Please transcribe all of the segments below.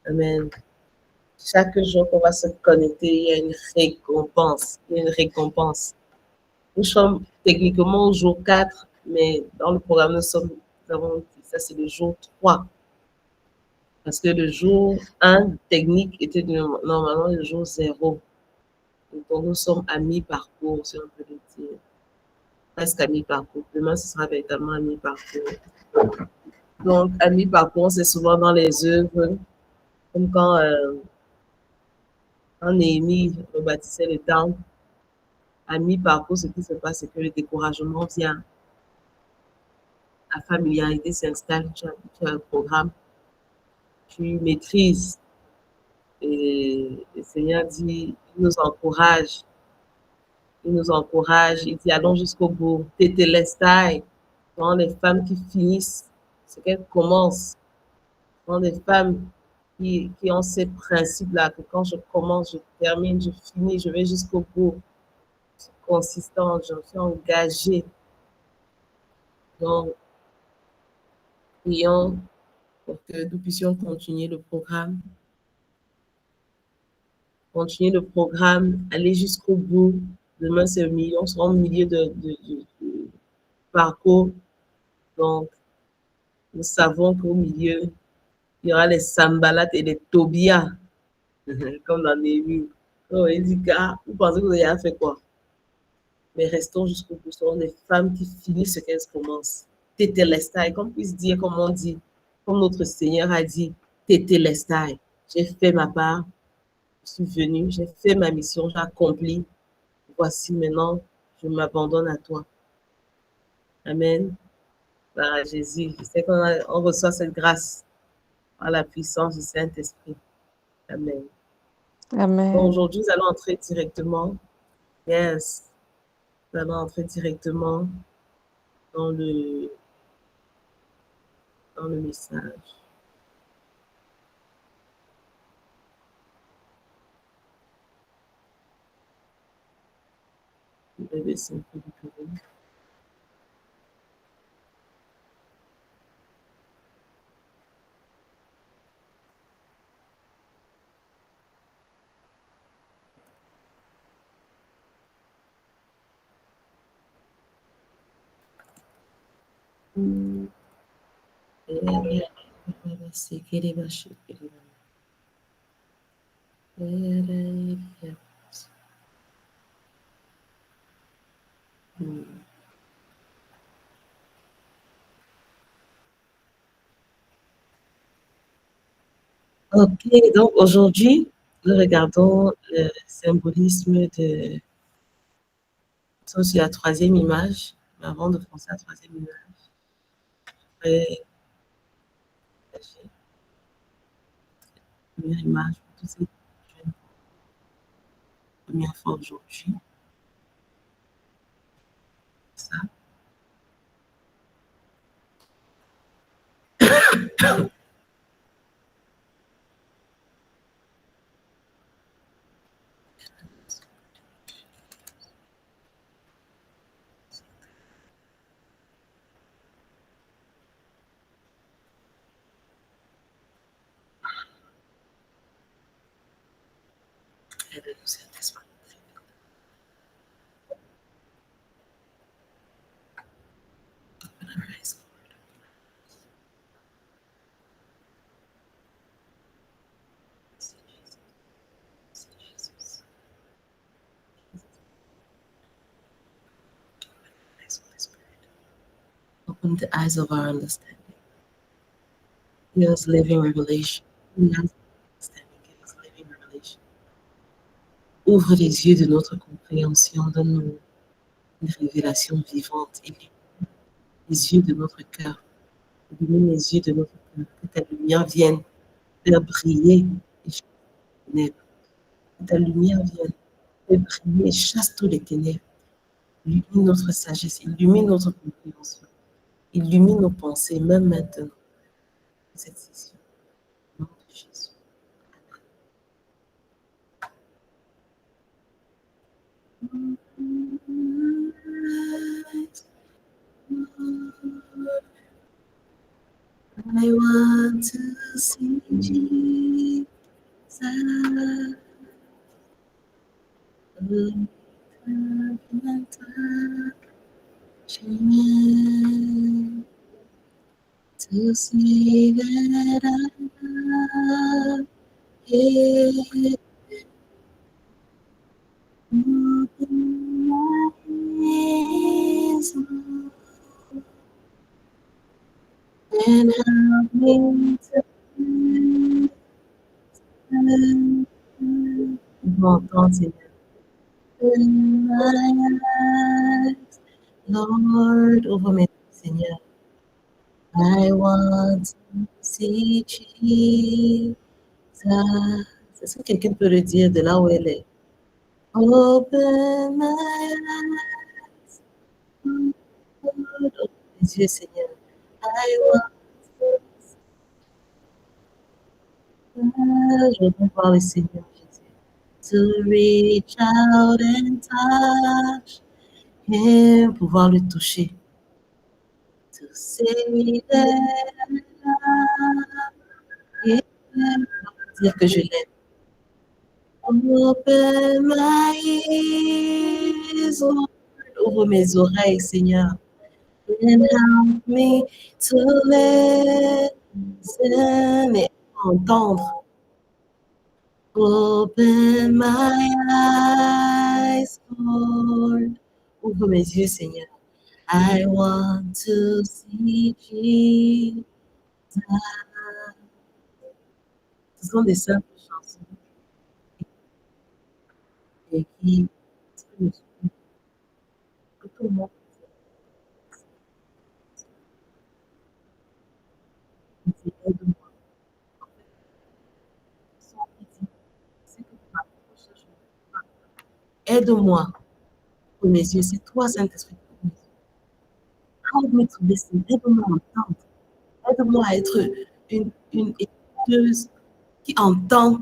Amen. Chaque jour qu'on va se connecter, il y a une récompense. Il y a une récompense. Nous sommes techniquement au jour 4, mais dans le programme, nous avons dit ça, c'est le jour 3. Parce que le jour 1 technique était normalement le jour 0. Donc, nous sommes à mi-parcours, si on peut le dire. Presque à mi-parcours. Demain, ce sera véritablement à mi-parcours. Donc, à mi-parcours, c'est souvent dans les œuvres, comme quand Néhémie rebâtissait le temple. À mi-parcours, ce qui se passe, c'est que le découragement vient. La familiarité s'installe, tu as un programme, tu maîtrises. Et le Seigneur dit, il nous encourage. Il nous encourage. Il dit, allons jusqu'au bout. Tétélestai. Dans les femmes qui finissent ce qu'elles commencent. Dans les femmes qui ont ces principes-là, que quand je commence, je termine, je finis, je vais jusqu'au bout. Je suis consistante, je suis engagée. Donc, prions pour que nous puissions continuer le programme. Continuer le programme, aller jusqu'au bout. Demain, c'est on sera au milieu de parcours. Donc, nous savons qu'au milieu, il y aura les Sambalat et les Tobia, comme dans Néhémie. Donc, il dit, vous pensez que vous avez fait quoi? Mais restons jusqu'au bout. Ce sont des femmes qui finissent ce qu'elles commencent. Tétélestai, qu'on puisse dire, comme on dit, comme notre Seigneur a dit, Tétélestai. J'ai fait ma part, je suis venue, j'ai fait ma mission, j'ai accompli. Voici maintenant, je m'abandonne à toi. Amen. Par Jésus, je sais qu'on reçoit cette grâce par la puissance du Saint-Esprit. Amen. Amen. Donc aujourd'hui, nous allons entrer directement. Yes. Nous allons entrer directement dans le message. Je vais baisser un peu du bureau. Ok, donc aujourd'hui, nous regardons le symbolisme de... Nous sommes sur la troisième image, mais avant de penser à la troisième image, je vais partager la première image pour tous ces jeunes. Première fois aujourd'hui. Ça. Aide-nous, Saint-Esprit. Open our eyes, Lord. Jesus. Open the eyes of our understanding. Give us living revelation. Give us understanding. Give us living revelation. Ouvre les yeux de notre compréhension, donne-nous une révélation vivante et les yeux de notre cœur. Illumine les yeux de notre cœur. Que ta lumière vienne faire briller et chasser les ténèbres. Que ta lumière vienne faire briller et chasse tous les ténèbres. Illumine notre sagesse, illumine notre compréhension. Illumine nos pensées, même maintenant. Cette session. Au nom de Jésus. I want to see Jesus. To see that I am open my eyes and help me to m'entendre, Seigneur. Open my eyes, Lord, ouvre mes yeux, Seigneur. I want to see Jesus. Est-ce que quelqu'un peut le dire de là où elle est? Open my eyes, Lord, ouvre mes yeux, Seigneur. I want to see. Je veux voir le Seigneur Jésus. To reach out and touch Him, pouvoir le toucher. To say that I love Him, dire que je l'aime. Open my ears, Lord. Ouvre mes oreilles, Seigneur. And help me to listen et entendre. Open my eyes, Lord. Ouvre mes yeux, Seigneur. I want to see Jesus. Ce sont des simples chansons et qui que tout le monde dit aide-moi. Son qui dit, c'est que tu m'approches, je ne pas. Aide-moi pour mes yeux. C'est toi, Saint-Esprit. Help me to listen. Aide-moi à entendre. Aide-moi à être une écouteuse qui entend,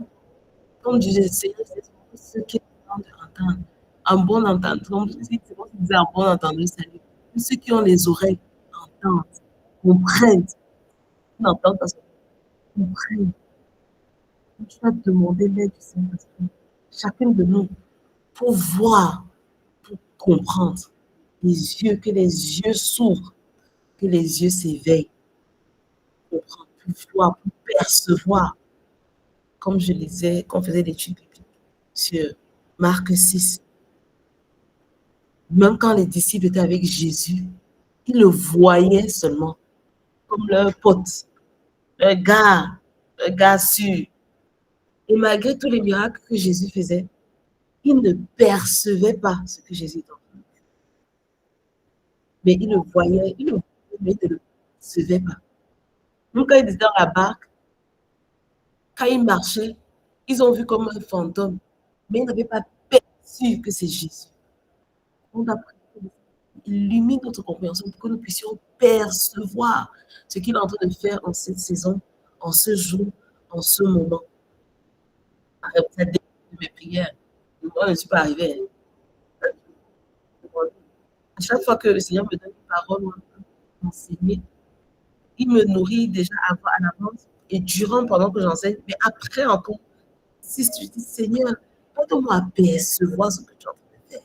comme disait le Seigneur, c'est ceux qui entendent entendre. Un bon entendeur, comme c'est bon disait un bon entendeur, salut. Ceux qui ont les oreilles entendent, comprennent. Ils n'entendent pas, comprennent. Tu vas demander l'aide du Saint-Esprit. Chacune de nous, pour voir, pour comprendre. Les yeux, que les yeux s'ouvrent, que les yeux s'éveillent. Pour comprendre, pour voir, pour percevoir. Comme je disais, quand on faisait l'étude biblique sur Marc 6. Même quand les disciples étaient avec Jésus, ils le voyaient seulement comme leur pote, leur gars sûr. Et malgré tous les miracles que Jésus faisait, ils ne percevaient pas ce que Jésus était en train de faire. Mais ils le voyaient, mais ils ne le percevaient pas. Donc, quand ils étaient dans la barque, quand ils marchaient, ils ont vu comme un fantôme, mais ils n'avaient pas perçu que c'est Jésus. On a illumine notre compréhension pour que nous puissions percevoir ce qu'il est en train de faire en cette saison, en ce jour, en ce moment. Ça dépend de mes prières. Moi, je ne suis pas arrivée. À chaque fois que le Seigneur me donne une parole ou m'enseigner, il me nourrit déjà à l'avance et durant pendant que j'enseigne, mais après encore, si je dis Seigneur, aide-moi à percevoir ce que tu es en train de faire.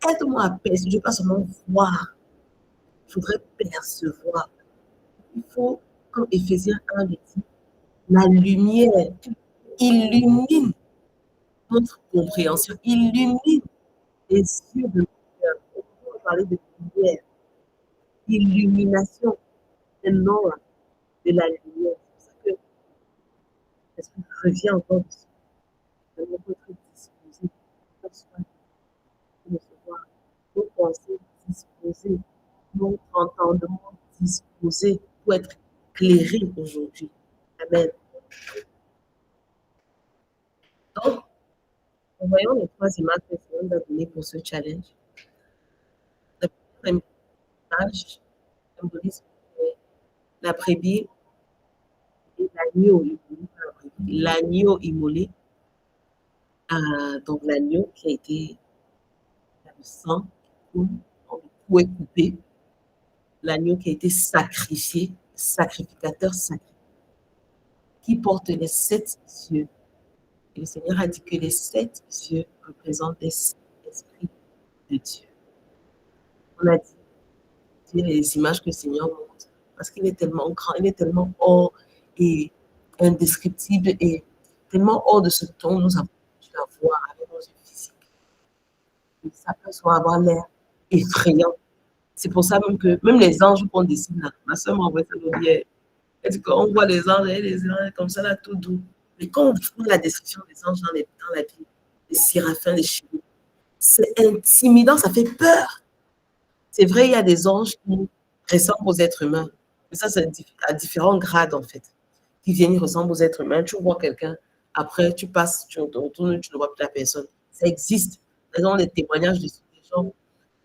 Aide-moi à percevoir, je ne veux pas seulement voir, je voudrais percevoir. Il faut, comme Éphésiens 1 le dit, la lumière illumine notre compréhension, illumine les yeux de notre cœur. On va parler de lumière, illumination, c'est le nom de la lumière. C'est pour ça que l'Esprit revient encore dessus. Nous devons être disposés pour recevoir nos pensées disposées, notre entendement disposé pour être éclairé aujourd'hui. Amen. Donc, voyons les trois images que le Seigneur nous a données pour ce challenge. La première image symbolise la brebis et l'agneau immolé. L'agneau immolé, donc l'agneau qui a été, le sang, le cou est coupé, l'agneau qui a été sacrifié, sacrificateur sacré, qui porte les 7 yeux Et le Seigneur a dit que les 7 yeux représentent les 7 esprits de Dieu. On a dit les images que le Seigneur montre, parce qu'il est tellement grand, il est tellement hors et indescriptible et tellement hors de ce dont nous avons pu avoir avec nos yeux physiques. Et ça peut soit avoir l'air effrayant. C'est pour ça même que même les anges qu'on dessine là, ma soeur m'a envoyé ça hier. Elle dit qu'on voit les anges, et les anges comme ça là, tout doux. Mais quand on voit la description des anges dans la Bible, les séraphins, les chérubins, c'est intimidant, ça fait peur. C'est vrai, il y a des anges qui ressemblent aux êtres humains. Mais ça, c'est à différents grades, en fait. Qui viennent, ils ressemblent aux êtres humains. Tu vois quelqu'un, après, tu passes, tu retournes, tu ne vois plus la personne. Ça existe. Par exemple, les témoignages de gens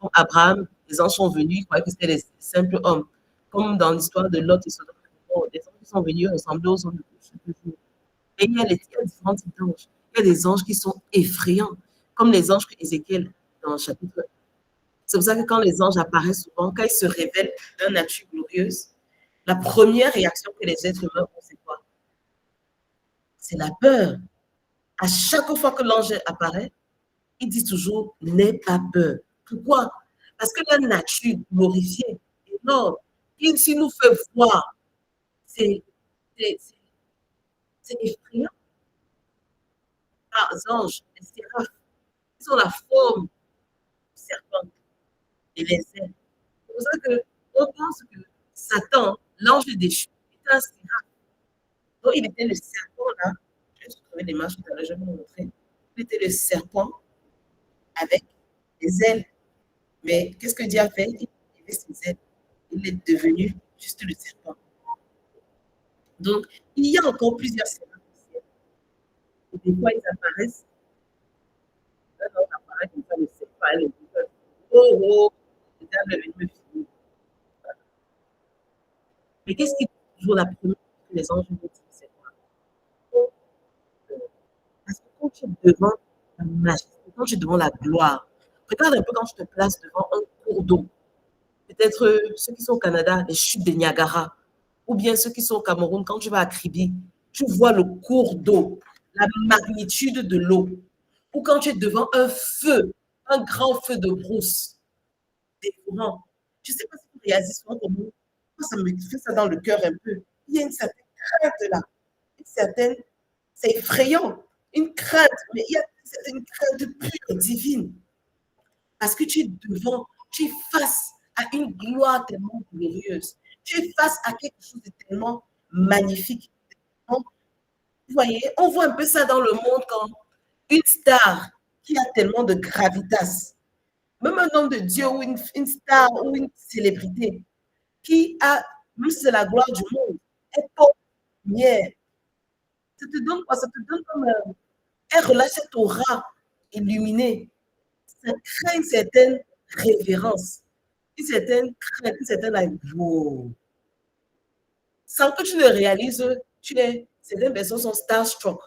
comme Abraham, les anges sont venus, ils croyaient que c'était les simples hommes. Comme dans l'histoire de Lot et Sodome, les anges qui sont venus ressembler aux hommes de jour. Et il y a différents types d'anges. Il y a des anges qui sont effrayants, comme les anges que Ézéchiel, dans le chapitre. C'est pour ça que quand les anges apparaissent souvent, quand ils se révèlent d'une nature glorieuse, la première réaction que les êtres humains ont, c'est quoi? C'est la peur. À chaque fois que l'ange apparaît, il dit toujours, n'aie pas peur. Pourquoi? Parce que la nature glorifiée, énorme, il s'il nous fait voir, c'est effrayant. Les anges, les séraphes, ils ont la forme du serpent et les ailes. C'est pour ça qu'on pense que Satan, l'ange déchu, est un séraphe. Donc, il était le serpent là. Je vais trouver l'image tout à l'heure, je vais vous montrer. Il était le serpent avec les ailes. Mais qu'est-ce que Dieu a fait? Il a levé ses ailes. Il est devenu juste le serpent. Donc, il y a encore plusieurs serpents. Et des fois, ils apparaissent. Un autre apparaît comme ça, le serpent. Les gens, oh, oh, le diable est venu me finir. Mais qu'est-ce qui est toujours la première chose que les anges nous disent? C'est quoi? Parce que quand tu es devant la majesté, quand tu es devant la gloire, regarde un peu quand tu te places devant un cours d'eau. Peut-être ceux qui sont au Canada, les chutes de Niagara, ou bien ceux qui sont au Cameroun, quand tu vas à Kribi, tu vois le cours d'eau, la magnitude de l'eau. Ou quand tu es devant un feu, un grand feu de brousse, dévorant. Je ne sais pas si vous réalisez souvent comme moi, ça me fait ça dans le cœur un peu. Il y a une certaine crainte là, une certaine, c'est effrayant, une crainte, mais il y a une crainte pure, divine. Parce que tu es devant, tu es face à une gloire tellement glorieuse. Tu es face à quelque chose de tellement magnifique. Vous voyez, on voit un peu ça dans le monde quand une star qui a tellement de gravitas, même un homme de Dieu ou une star ou une célébrité qui a, même si c'est la gloire du monde, elle porte lumière. Ça te donne quoi? Ça te donne comme elle relâche cette aura illuminée. Ça crée une certaine révérence, une certaine crainte, une certaine wow. Sans que tu ne réalises, certaines personnes sont starstruck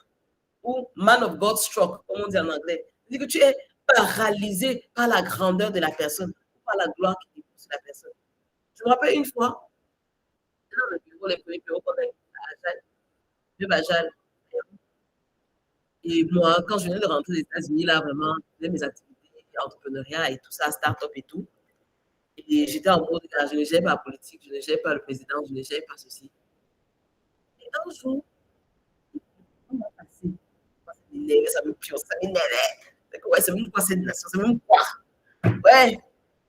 ou man of God struck, comme on dit en anglais. C'est-à-dire que tu es paralysé par la grandeur de la personne, par la gloire qui dépose sur la personne. Je me rappelle une fois, dans le bureau, les premiers bureaux qu'on a à Ajal, de Bajal. Et moi, quand je venais de rentrer aux États-Unis, là, vraiment, je faisais mes activités entrepreneuriat et tout ça, start-up et tout. Et j'étais en mode, je ne gère pas la politique, je ne gère pas le président, je ne gère pas ceci. Et un jour, on m'a passé. Ça me pionce, ça m'énervait. Ouais, c'est même quoi cette nation, c'est même quoi. Ouais.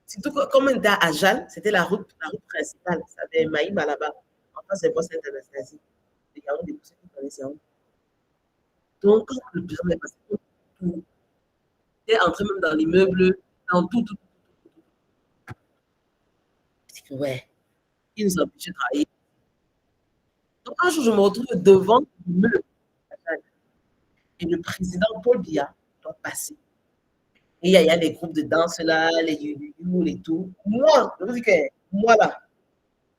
Surtout comme on était à Ajal, c'était la route principale. Ça avait Maïma là-bas. En face, c'est Poste Anastasie. Il y a des personnes qui connaissaient. Donc, quand le président est passé, tout, il est entré même dans l'immeuble, dans tout. Ouais, il nous a obligés de travailler. Donc, un jour, je me retrouve devant l'immeuble et le président Paul Biya doit passer. Et il y a les groupes de danse là, les you et tout. Moi, je me dis que moi là,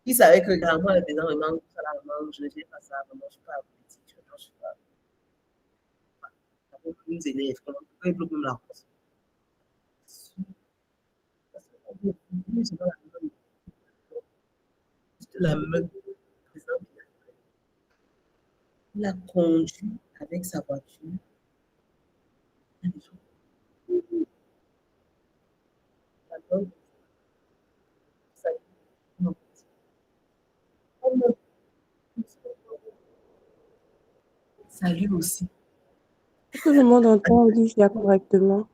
il savait que moi, le président me manque, ça là, je ne fais pas ça, vraiment, je ne suis pas politique, je ne suis pas. Ça peut nous énerver, pourquoi il bloque même la France? La même président, il a conduit avec sa voiture D'accord. Salut aussi. Est-ce que le monde entend Olivia correctement?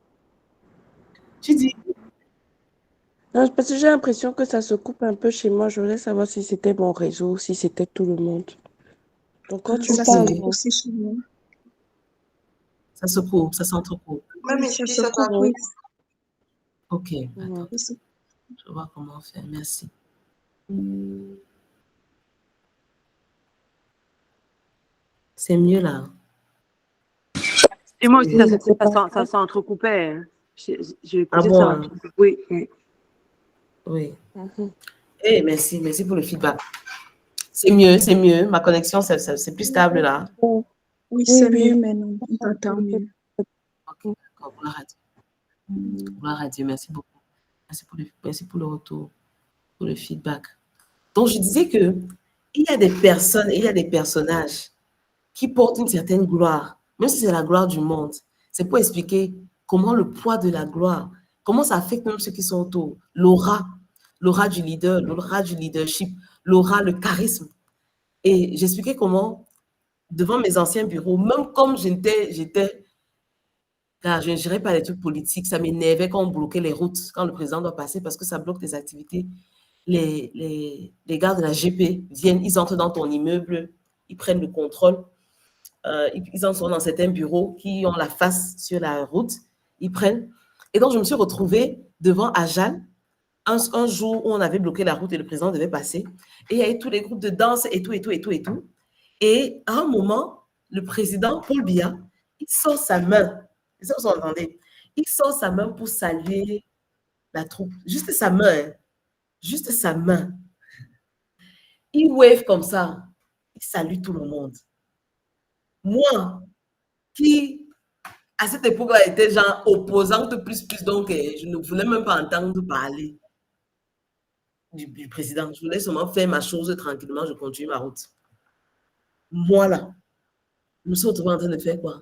Tu dis, Non, parce que j'ai l'impression que ça se coupe un peu chez moi. Je voulais savoir si c'était mon réseau, si c'était tout le monde. Donc quand tu Ça se parles, coupe aussi chez moi. ça se coupe, ça s'entrecoupe. Même Oui, ici, ça ça se coupe, coupe. oui. Ok, Mhm. attends, je vais voir comment faire. Merci. C'est mieux là. Et moi aussi, Oui, c'est pas ça s'entrecoupait. Hein. J'ai Ah écouté bon, ça. hein? Oui, oui. Oui. Mhm. Eh, merci, merci pour le feedback. C'est mieux, c'est mieux. Ma connexion, c'est plus stable là. Bon, Oui, oui, c'est oui. mieux maintenant. On t'entend mieux. Ok, d'accord. Gloire à Dieu. Gloire à Dieu. Merci beaucoup. Merci pour le retour, pour le feedback. Donc, je disais que il y a des personnes, il y a des personnages qui portent une certaine gloire, même si c'est la gloire du monde. C'est pour expliquer comment le poids de la gloire, comment ça affecte même ceux qui sont autour. L'aura du leader, l'aura du leadership, l'aura, le charisme. Et j'expliquais comment, devant mes anciens bureaux, même comme j'étais, car je ne gérais pas les trucs politiques, ça m'énervait quand on bloquait les routes, quand le président doit passer, parce que ça bloque tes activités. Les gars de la GP viennent, ils entrent dans ton immeuble, ils prennent le contrôle. Ils en sont dans certains bureaux qui ont la face sur la route, ils prennent. Et donc, je me suis retrouvée devant Ajal un jour où on avait bloqué la route et le président devait passer. Et il y avait tous les groupes de danse et tout, et tout, et tout, et tout. Et à un moment, le président, Paul Biya, il sort sa main. C'est ça que vous entendez. Il sort sa main pour saluer la troupe. Juste sa main. Hein. Juste sa main. Il wave comme ça. Il salue tout le monde. Moi, qui à cette époque-là, était genre opposante plus, donc je ne voulais même pas entendre parler du président. Je voulais seulement faire ma chose tranquillement, je continue ma route. Moi, là, je me suis retrouvée en train de faire quoi?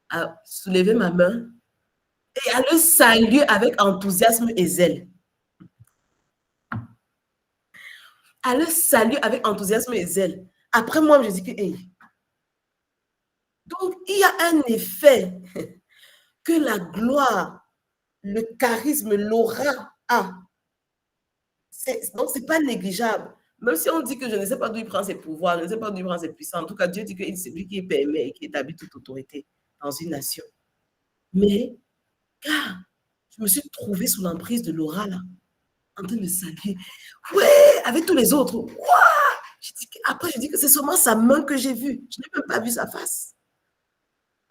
À soulever ma main et à le saluer avec enthousiasme et zèle. À le saluer avec enthousiasme et zèle. Après, moi, je dis que, hey. Donc, il y a un effet que la gloire, le charisme, l'aura a. Donc, ce n'est pas négligeable. Même si on dit que je ne sais pas d'où il prend ses pouvoirs, je ne sais pas d'où il prend ses puissances. En tout cas, Dieu dit que c'est lui qui permet et qui établit toute autorité dans une nation. Mais, car je me suis trouvée sous l'emprise de l'aura, là, en train de saluer. Ouais, avec tous les autres. Après, je dis que c'est seulement sa main que j'ai vue. Je n'ai même pas vu sa face.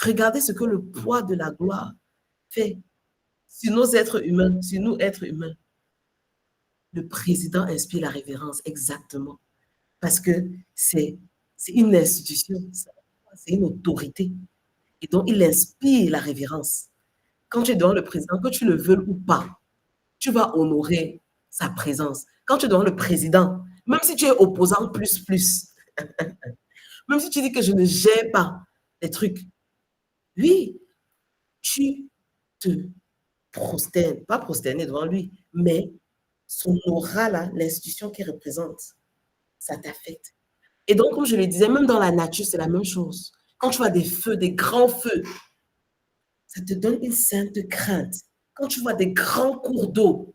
Regardez ce que le poids de la gloire fait sur nos êtres humains, sur nous êtres humains. Le président inspire la révérence, exactement. Parce que c'est une institution, c'est une autorité. Et donc, il inspire la révérence. Quand tu es devant le président, que tu le veuilles ou pas, tu vas honorer sa présence. Quand tu es devant le président, même si tu es opposant plus, même si tu dis que je ne gère pas les trucs, oui, tu te prosternes, pas prosterner devant lui, mais son aura, là, l'institution qu'il représente, ça t'affecte. Et donc, comme je le disais, même dans la nature, c'est la même chose. Quand tu vois des feux, des grands feux, ça te donne une sainte crainte. Quand tu vois des grands cours d'eau,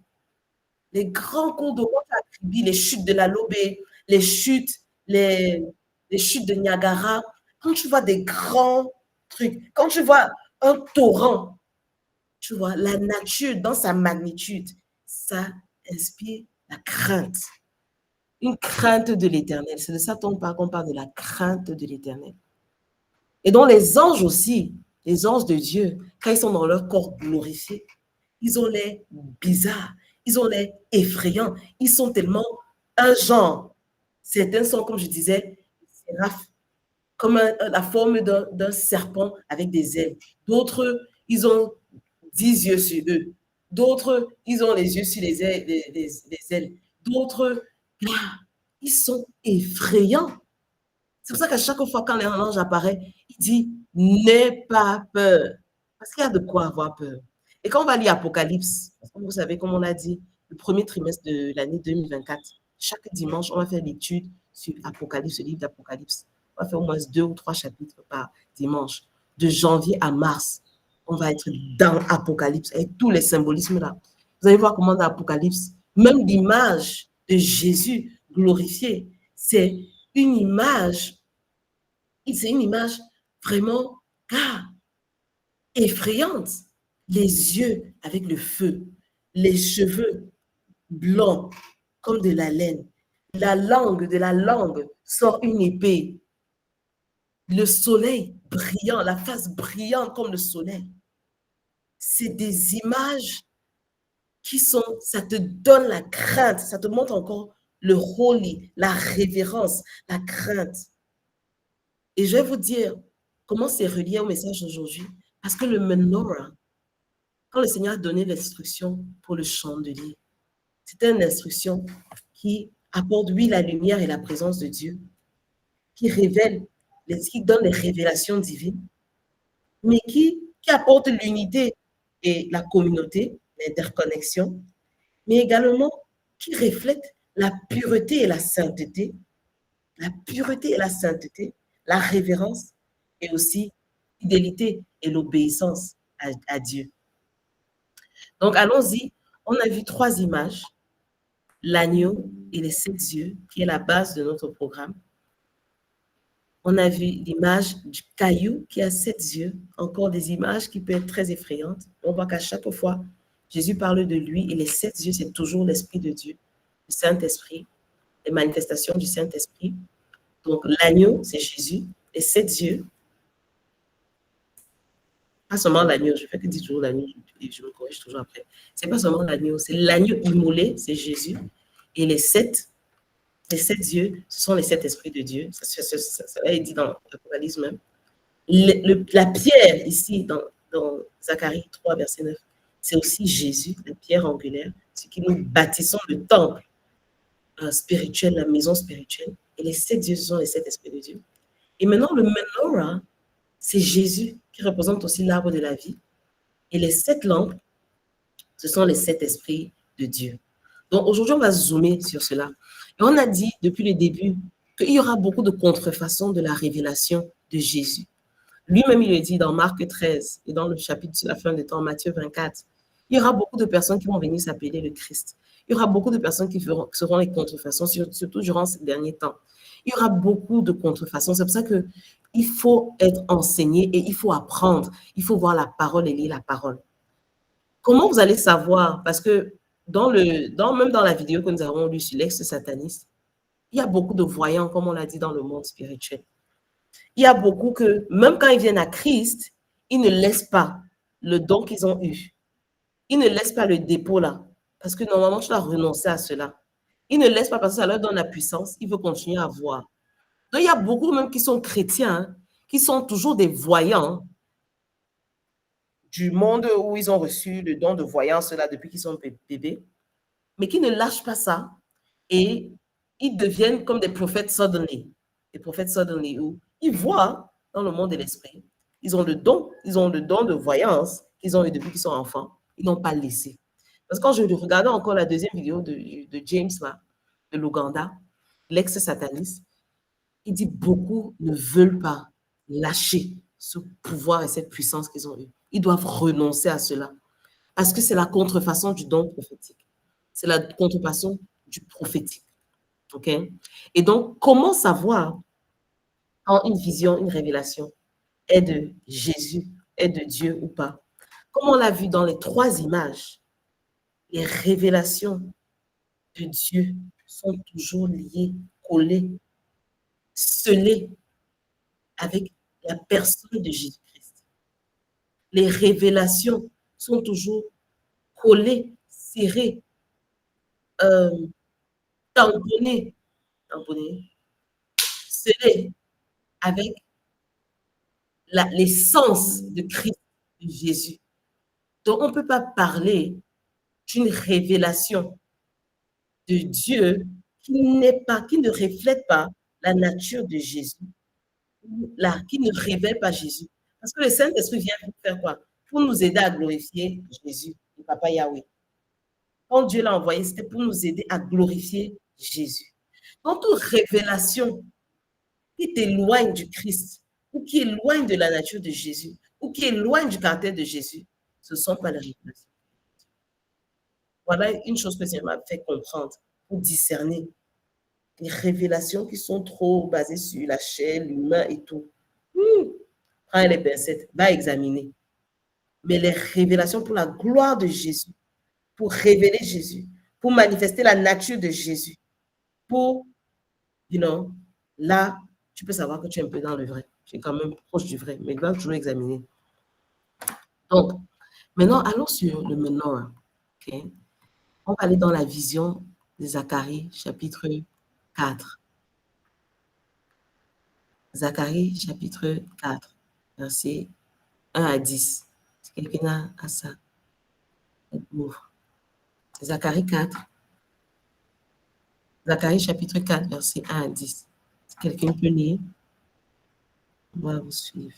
les grands cours d'eau, quand tu attribues les chutes de la Lobé, les chutes, les chutes de Niagara, quand tu vois des grands trucs, quand tu vois un torrent, tu vois, la nature dans sa magnitude, ça inspire la crainte. Une crainte de l'éternel. C'est de ça qu'on parle de la crainte de l'éternel. Et donc les anges aussi, les anges de Dieu, quand ils sont dans leur corps glorifié, ils ont l'air bizarres, ils ont l'air effrayants, ils sont tellement un genre. Certains sont, comme je disais, séraphes, comme la forme d'un serpent avec des ailes. D'autres, ils ont 10 yeux sur eux. D'autres, ils ont les yeux sur les ailes. D'autres, ils sont effrayants. C'est pour ça qu'à chaque fois quand l'ange apparaît, il dit « N'aie pas peur ». Parce qu'il y a de quoi avoir peur. Et quand on va lire Apocalypse, comme vous savez, comme on l'a dit, le premier trimestre de l'année 2024, chaque dimanche, on va faire l'étude sur Apocalypse, le livre d'Apocalypse. On va faire au moins 2 ou 3 chapitres par dimanche. De janvier à mars, on va être dans Apocalypse avec tous les symbolismes là. Vous allez voir comment dans Apocalypse, même l'image de Jésus glorifié, c'est une image vraiment effrayante. Les yeux avec le feu, les cheveux blancs comme de la laine. De la langue sort une épée. Le soleil brillant, la face brillante comme le soleil. C'est des images ça te donne la crainte, ça te montre encore le holy, la révérence, la crainte. Et je vais vous dire comment c'est relié au message d'aujourd'hui. Parce que le menorah, quand le Seigneur a donné l'instruction pour le chandelier, c'était une instruction qui apporte, oui, la lumière et la présence de Dieu, qui donne les révélations divines, mais qui apporte l'unité et la communauté, l'interconnexion, mais également qui reflète la pureté et la sainteté, la révérence et aussi fidélité et l'obéissance à Dieu. Donc, allons-y. On a vu 3 images, l'agneau et les 7 yeux, qui est la base de notre programme. On a vu l'image du caillou qui a 7 yeux, encore des images qui peuvent être très effrayantes. On voit qu'à chaque fois, Jésus parle de lui et les 7 yeux, c'est toujours l'Esprit de Dieu, le Saint-Esprit, les manifestations du Saint-Esprit. Donc, l'agneau, c'est Jésus, les 7 yeux. Pas seulement l'agneau, je fais que dire toujours l'agneau, je me corrige toujours après. C'est pas seulement l'agneau, c'est l'agneau immolé, c'est Jésus. Et les 7 yeux, ce sont les 7 esprits de Dieu. Ça est dit dans l'Apocalypse même. La pierre, ici, dans Zacharie 3, verset 9, c'est aussi Jésus, la pierre angulaire, ce qui nous bâtissons le temple spirituel, la maison spirituelle. Et les 7 yeux, ce sont les 7 esprits de Dieu. Et maintenant, le menorah, c'est Jésus qui représente aussi l'arbre de la vie. Et les 7 lampes, ce sont les 7 esprits de Dieu. Donc aujourd'hui, on va zoomer sur cela. Et on a dit depuis le début qu'il y aura beaucoup de contrefaçons de la révélation de Jésus. Lui-même, il le dit dans Marc 13 et dans le chapitre sur la fin des temps, Matthieu 24. Il y aura beaucoup de personnes qui vont venir s'appeler le Christ. Il y aura beaucoup de personnes qui seront les contrefaçons, surtout durant ces derniers temps. Il y aura beaucoup de contrefaçons. C'est pour ça qu'il faut être enseigné et il faut apprendre. Il faut voir la parole et lire la parole. Comment vous allez savoir? Parce que même dans la vidéo que nous avons lue sur l'ex-sataniste, il y a beaucoup de voyants, comme on l'a dit, dans le monde spirituel. Il y a beaucoup que, même quand ils viennent à Christ, ils ne laissent pas le don qu'ils ont eu. Ils ne laissent pas le dépôt là. Parce que normalement, tu dois renoncer à cela. Ils ne laissent pas parce que ça leur donne la puissance. Ils veulent continuer à voir. Donc, il y a beaucoup même qui sont chrétiens, hein, qui sont toujours des voyants du monde où ils ont reçu le don de voyance là depuis qu'ils sont bébés, mais qui ne lâchent pas ça et ils deviennent comme des prophètes suddenly. Des prophètes suddenly où ils voient dans le monde de l'esprit. Ils ont le don de voyance qu'ils ont eu depuis qu'ils sont enfants. Ils n'ont pas laissé. Parce que quand je regardais encore la deuxième vidéo de James, là, de l'Ouganda, l'ex-sataniste, il dit beaucoup ne veulent pas lâcher ce pouvoir et cette puissance qu'ils ont eu. Ils doivent renoncer à cela. Parce que c'est la contrefaçon du don prophétique. C'est la contrefaçon du prophétique. OK? Et donc, comment savoir quand une vision, une révélation est de Jésus, est de Dieu ou pas? Comme on l'a vu dans les 3 images, les révélations de Dieu sont toujours liées, collées, scellées avec la personne de Jésus-Christ. Les révélations sont toujours collées, serrées, tamponnées, scellées avec l'essence de Christ, de Jésus. Donc, on ne peut pas parler d'une révélation de Dieu qui ne reflète pas la nature de Jésus, qui ne révèle pas Jésus. Parce que le Saint-Esprit vient pour faire quoi? pour nous aider à glorifier Jésus, le Papa Yahweh. Quand Dieu l'a envoyé, c'était pour nous aider à glorifier Jésus. Donc, toute révélation qui t'éloigne du Christ, ou qui éloigne de la nature de Jésus, ou qui éloigne du caractère de Jésus, ce ne sont pas les révélations. Voilà une chose que Seigneur m'a fait comprendre pour discerner les révélations qui sont trop basées sur la chair, l'humain et tout. Prends les pincettes, va examiner. Mais les révélations pour la gloire de Jésus, pour révéler Jésus, pour manifester la nature de Jésus, pour, là, tu peux savoir que tu es un peu dans le vrai. Tu es quand même proche du vrai, mais il va toujours examiner. Donc, maintenant, allons sur le maintenant. Okay? On va aller dans la vision de Zacharie, chapitre 4. Zacharie, chapitre 4, versets 1 à 10. Si quelqu'un a ça, ouvre. Zacharie 4. Zacharie, chapitre 4, versets 1 à 10. Si quelqu'un peut lire, on va vous suivre.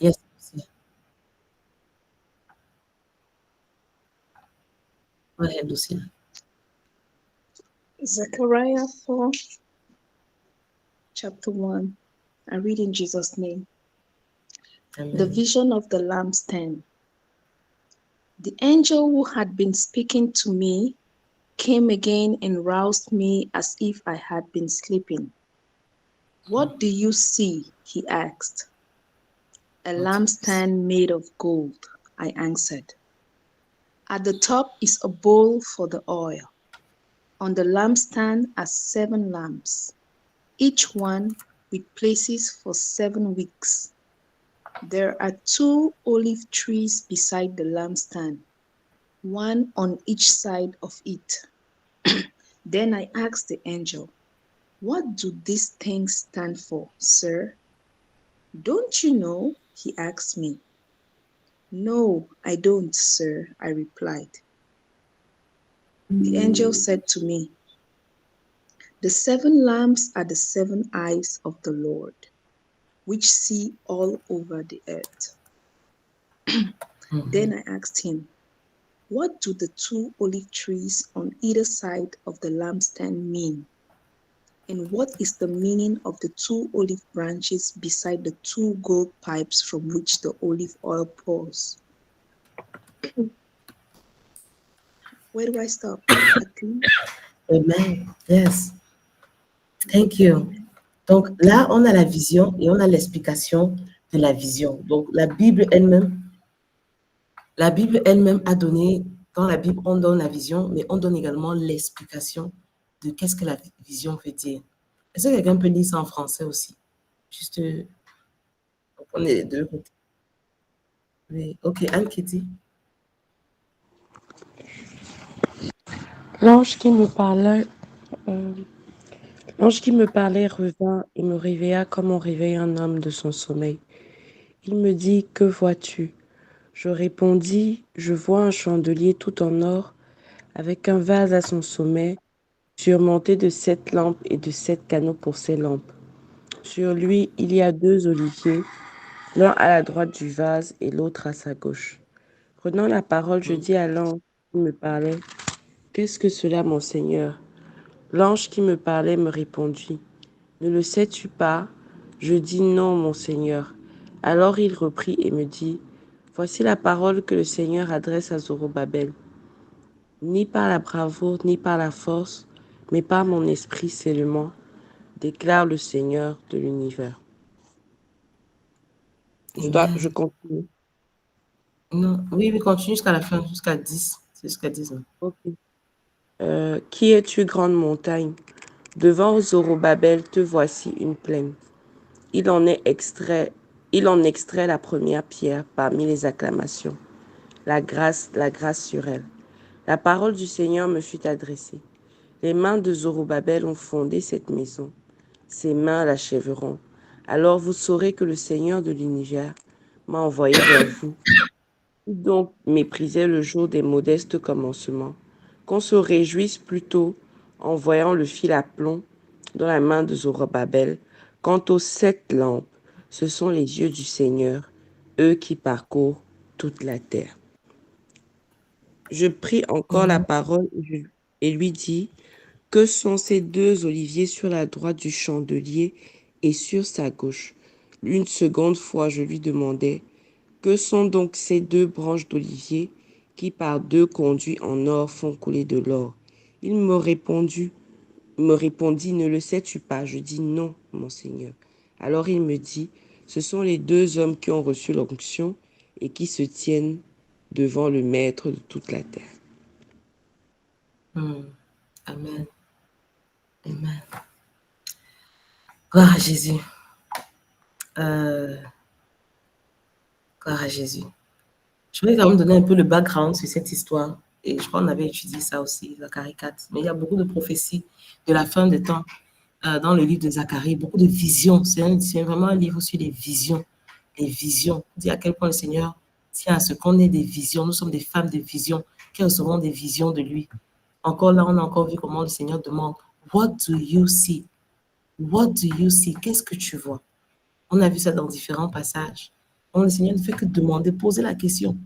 Yes. Go ahead, Lucia. Zechariah 4, chapter 1. I read in Jesus' name. Amen. The vision of the lampstand. The angel who had been speaking to me came again and roused me as if I had been sleeping. What do you see? He asked. A lampstand made of gold, I answered. At the top is a bowl for the oil. On the lampstand are 7 lamps, each one with places for 7 wicks. There are 2 olive trees beside the lampstand, one on each side of it. Then I asked the angel, "What do these things stand for, sir?" "Don't you know?" he asked me. "No, I don't, sir," I replied. The angel said to me, "The 7 lamps are the 7 eyes of the Lord, which see all over the earth." Then I asked him, "What do the 2 olive trees on either side of the lampstand mean? And what is the meaning of the 2 olive branches beside the 2 gold pipes from which the olive oil pours?" Where do I stop? Amen. Yes. Thank you. Donc là, on a la vision et on a l'explication de la vision. Donc la Bible elle-même a donné, dans la Bible, on donne la vision, mais on donne également l'explication de qu'est-ce que la vision veut dire. Est-ce que quelqu'un peut lire ça en français aussi? Juste, on est les deux côtés. Oui. Ok, Anne-Kitty. L'ange qui me parlait revint et me réveilla comme on réveille un homme de son sommeil. Il me dit, « Que vois-tu » Je répondis, « Je vois un chandelier tout en or, avec un vase à son sommet, surmonté de 7 lampes et de 7 canaux pour ces lampes. Sur lui, il y a 2 oliviers, l'un à la droite du vase et l'autre à sa gauche. » Prenant la parole, je dis à l'ange qui me parlait, « Qu'est-ce que cela, mon Seigneur ?» L'ange qui me parlait me répondit, « Ne le sais-tu pas ?» Je dis, « Non, mon Seigneur. » Alors il reprit et me dit, « Voici la parole que le Seigneur adresse à Zorobabel. Ni par la bravoure, ni par la force, mais par mon esprit seulement, déclare le Seigneur de l'univers. » Je continue. Non, oui, continue jusqu'à la fin, jusqu'à 10. C'est jusqu'à 10. Hein. Ok. Qui es-tu, grande montagne? Devant Zorobabel, te voici une plaine. Il en extrait la première pierre parmi les acclamations. La grâce sur elle. La parole du Seigneur me fut adressée. Les mains de Zorobabel ont fondé cette maison. Ses mains l'achèveront. Alors vous saurez que le Seigneur de l'univers m'a envoyé vers vous. Donc méprisez le jour des modestes commencements. Qu'on se réjouisse plutôt en voyant le fil à plomb dans la main de Zorobabel. Quant aux 7 lampes, Ce sont les yeux du Seigneur, eux qui parcourent toute la terre. Je pris encore la parole et lui dis, que sont ces deux oliviers sur la droite du chandelier et sur sa gauche? Une seconde fois, je lui demandai, que sont donc ces deux branches d'olivier qui par deux conduits en or font couler de l'or? Il me répondit, ne le sais-tu pas? Je dis non, mon Seigneur. Alors il me dit, ce sont les deux hommes qui ont reçu l'onction et qui se tiennent devant le Maître de toute la terre. Amen. Amen. Gloire à Jésus. Gloire à Jésus. Je voulais quand même donner un peu le background sur cette histoire. Et je crois qu'on avait étudié ça aussi, Zacharie 4. Mais il y a beaucoup de prophéties de la fin des temps dans le livre de Zacharie, beaucoup de visions. C'est vraiment un livre sur les visions. Les visions. On dit à quel point le Seigneur tient à ce qu'on ait des visions. Nous sommes des femmes de vision qui recevons des visions de lui. Encore là, on a encore vu comment le Seigneur demande, what do you see? What do you see? Qu'est-ce que tu vois? On a vu ça dans différents passages. Donc, le Seigneur ne fait que demander, poser la question.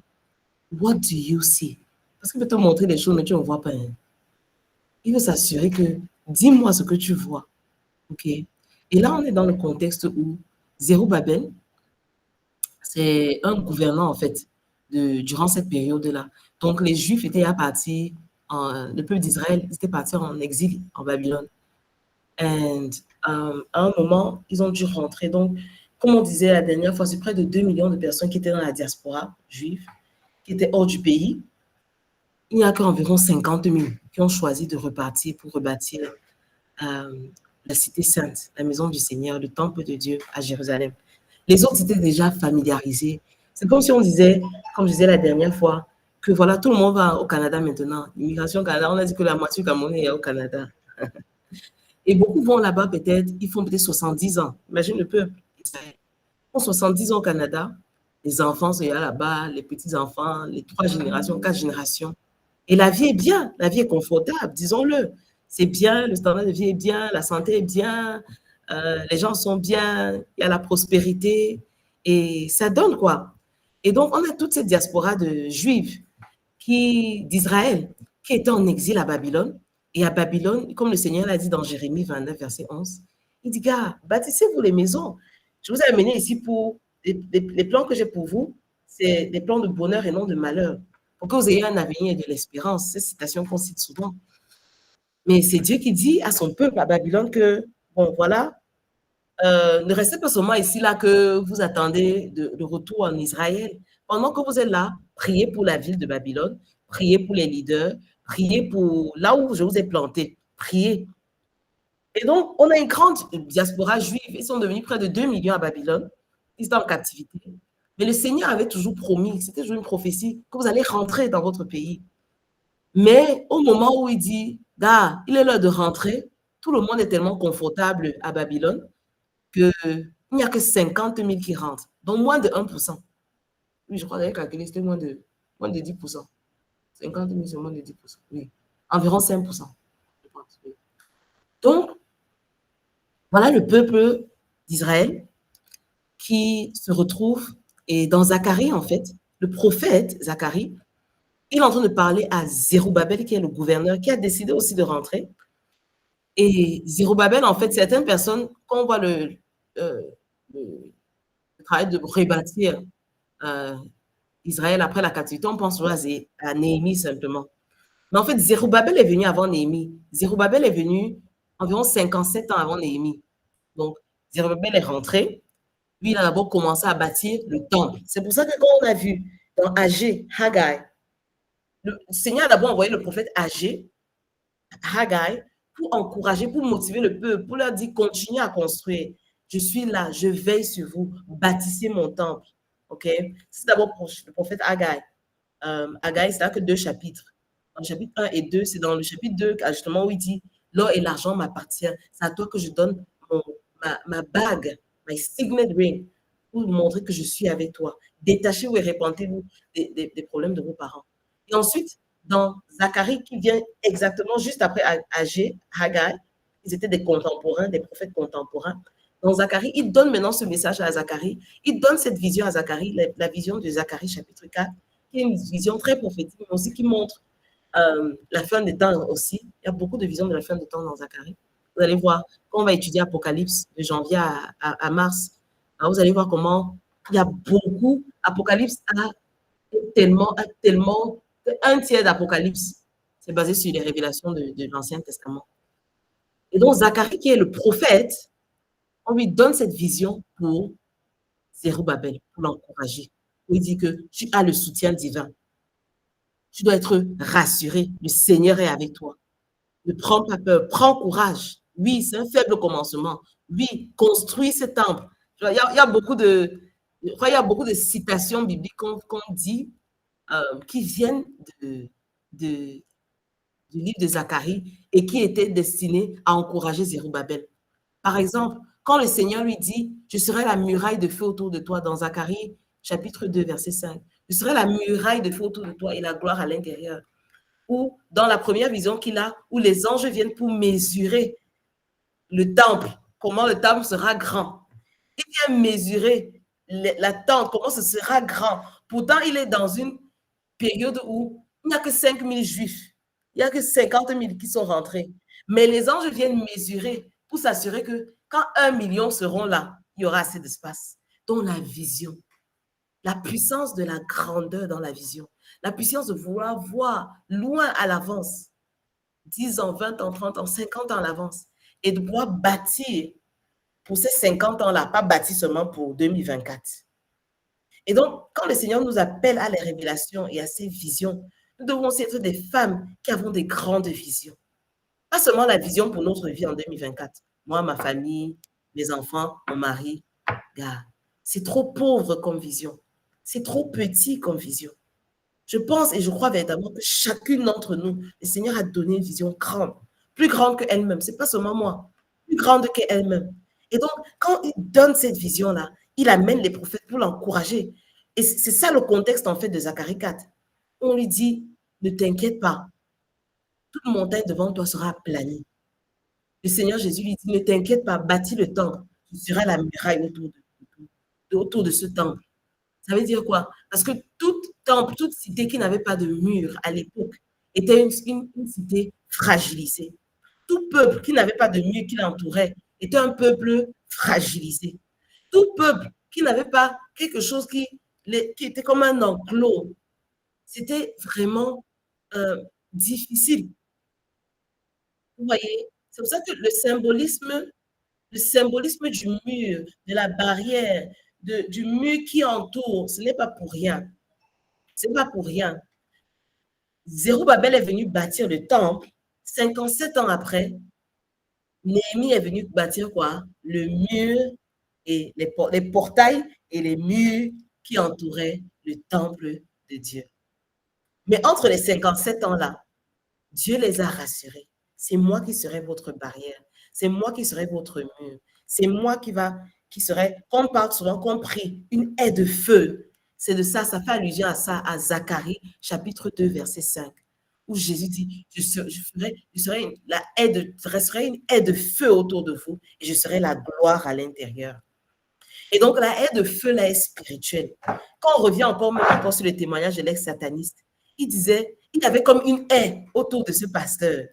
What do you see? Parce qu'il peut te montrer des choses, mais tu ne vois pas. Hein. Il veut s'assurer que, dis-moi ce que tu vois. OK? Et là, on est dans le contexte où Zerubbabel, c'est un gouvernant, en fait, durant cette période-là. Donc, les Juifs étaient partis, le peuple d'Israël était parti en exil en Babylone. Et à un moment, ils ont dû rentrer. Donc, comme on disait la dernière fois, c'est près de 2 millions de personnes qui étaient dans la diaspora juive, qui étaient hors du pays. Il n'y a qu'environ 50 000 qui ont choisi de repartir pour rebâtir la cité sainte, la maison du Seigneur, le temple de Dieu à Jérusalem. Les autres étaient déjà familiarisés. C'est comme si on disait, comme je disais la dernière fois, que voilà, tout le monde va au Canada maintenant. L'immigration au Canada, on a dit que la moitié du Cameroun est au Canada. Et beaucoup vont là-bas peut-être, ils font peut-être 70 ans. Imagine le peuple. Ils font 70 ans au Canada. Les enfants sont là-bas, les petits-enfants, les 3 générations, 4 générations. Et la vie est bien, la vie est confortable, disons-le. C'est bien, le standard de vie est bien, la santé est bien, les gens sont bien, il y a la prospérité. Et ça donne quoi? Et donc, on a toute cette diaspora de Juifs d'Israël qui étaient en exil à Babylone. Et à Babylone, comme le Seigneur l'a dit dans Jérémie 29, verset 11, il dit, gars, bâtissez-vous les maisons. Je vous ai amené ici pour, les plans que j'ai pour vous, c'est des plans de bonheur et non de malheur, pour que vous ayez un avenir et de l'espérance. C'est une citation qu'on cite souvent. Mais c'est Dieu qui dit à son peuple à Babylone que, bon, voilà, ne restez pas seulement ici, là, que vous attendez de retour en Israël. Pendant que vous êtes là, priez pour la ville de Babylone, priez pour les leaders, priez pour là où je vous ai planté, priez. Et donc, on a une grande diaspora juive. Ils sont devenus près de 2 millions à Babylone. Ils étaient en captivité. Mais le Seigneur avait toujours promis, c'était toujours une prophétie, que vous allez rentrer dans votre pays. Mais au moment où il dit, gars, il est l'heure de rentrer, tout le monde est tellement confortable à Babylone qu'il n'y a que 50 000 qui rentrent, donc moins de 1%. Oui, je crois que j'avais calculé, c'était moins de 10%. 50 000, c'est moins de 10%. Oui, environ 5%, je pense. Oui. Donc, voilà le peuple d'Israël qui se retrouve, et dans Zacharie, en fait, le prophète Zacharie, il est en train de parler à Zerubbabel, qui est le gouverneur, qui a décidé aussi de rentrer. Et Zerubbabel, en fait, certaines personnes, quand on voit le travail de rebâtir Israël après la captivité, on pense à Néhémie simplement. Mais en fait, Zerubbabel est venu avant Néhémie. Zerubbabel est venu environ 57 ans avant Néhémie. Donc, Zerubbabel est rentré. Lui, il a d'abord commencé à bâtir le temple. C'est pour ça que quand on a vu dans Agé, Haggai, le Seigneur a d'abord envoyé le prophète Agé, Haggai, pour encourager, pour motiver le peuple, pour leur dire, continuez à construire. Je suis là, je veille sur vous, bâtissez mon temple. OK? C'est d'abord le prophète Haggai. Haggai, c'est là que 2 chapitres. Dans le chapitre 1 et 2, c'est dans le chapitre 2, justement, où il dit, l'or et l'argent m'appartiennent. C'est à toi que je donne ma bague, my signet ring, pour montrer que je suis avec toi. Détachez-vous et répentez-vous des problèmes de vos parents. Et ensuite, dans Zacharie, qui vient exactement juste après Agé, Haggai, ils étaient des contemporains, des prophètes contemporains. dans Zacharie, il donne maintenant ce message à Zacharie. Il donne cette vision à Zacharie, la vision de Zacharie chapitre 4, qui est une vision très prophétique, mais aussi qui montre la fin des temps aussi. Il y a beaucoup de visions de la fin des temps dans Zacharie. Vous allez voir, quand on va étudier Apocalypse de janvier à mars, vous allez voir comment il y a beaucoup. Apocalypse a tellement, un tiers d'Apocalypse, c'est basé sur les révélations de l'Ancien Testament. Et donc, Zacharie, qui est le prophète, on lui donne cette vision pour Zerubbabel, pour l'encourager. Il dit que tu as le soutien divin. Tu dois être rassuré. Le Seigneur est avec toi. Ne prends pas peur. Prends courage. Oui, c'est un faible commencement. Oui, construis ce temple. Il y a beaucoup de, il y a beaucoup de citations bibliques qu'on dit qui viennent du livre de Zacharie et qui étaient destinées à encourager Zerubbabel. Par exemple, quand le Seigneur lui dit « Je serai la muraille de feu autour de toi » dans Zacharie chapitre 2, verset 5. « Je serai la muraille de feu autour de toi et la gloire à l'intérieur. » Ou dans la première vision qu'il a, où les anges viennent pour mesurer le temple, comment le temple sera grand. Il vient mesurer la tente, comment ce sera grand. Pourtant, il est dans une période où il n'y a que 5 000 juifs. Il n'y a que 50 000 qui sont rentrés. Mais les anges viennent mesurer pour s'assurer que quand 1 million seront là, il y aura assez d'espace. Donc la vision, la puissance de la grandeur dans la vision, la puissance de vouloir voir loin à l'avance, 10 ans, 20 ans, 30 ans, 50 ans à l'avance, et de pouvoir bâtir pour ces 50 ans-là, pas bâtir seulement pour 2024. Et donc, quand le Seigneur nous appelle à les révélations et à ces visions, nous devons aussi être des femmes qui avons des grandes visions. Pas seulement la vision pour notre vie en 2024. Moi, ma famille, mes enfants, mon mari. Gars, c'est trop pauvre comme vision. C'est trop petit comme vision. Je pense et je crois véritablement que chacune d'entre nous, le Seigneur a donné une vision grande, plus grande qu'elle-même. Ce n'est pas seulement moi, plus grande qu'elle-même. Et donc, quand il donne cette vision-là, il amène les prophètes pour l'encourager. Et c'est ça le contexte, en fait, de Zacharie 4. On lui dit, ne t'inquiète pas, toute montagne devant toi sera aplanie. Le Seigneur Jésus lui dit, ne t'inquiète pas, bâtis le temple, tu seras la muraille autour de ce temple. Ça veut dire quoi? Parce que tout temple, toute cité qui n'avait pas de mur à l'époque était une cité fragilisée. Tout peuple qui n'avait pas de mur qui l'entourait était un peuple fragilisé. Tout peuple qui n'avait pas quelque chose qui était comme un enclos, c'était vraiment difficile. Vous voyez? C'est pour ça que le symbolisme du mur, de la barrière, du mur qui entoure, ce n'est pas pour rien. Ce n'est pas pour rien. Zerubbabel est venu bâtir le temple. 57 ans après, Néhémie est venu bâtir quoi? Le mur et les portails et les murs qui entouraient le temple de Dieu. Mais entre les 57 ans-là, Dieu les a rassurés. C'est moi qui serai votre barrière. C'est moi qui serai votre mur. C'est moi qui serai, qu'on parle souvent, qu'on prie, une haie de feu. C'est de ça, ça fait allusion à ça, à Zacharie, chapitre 2, verset 5, où Jésus dit, je serai une haie de feu autour de vous et je serai la gloire à l'intérieur. Et donc, la haie de feu, là, est spirituelle. Quand on revient encore sur le témoignage de l'ex-sataniste, il disait, il y avait comme une haie autour de ce pasteur.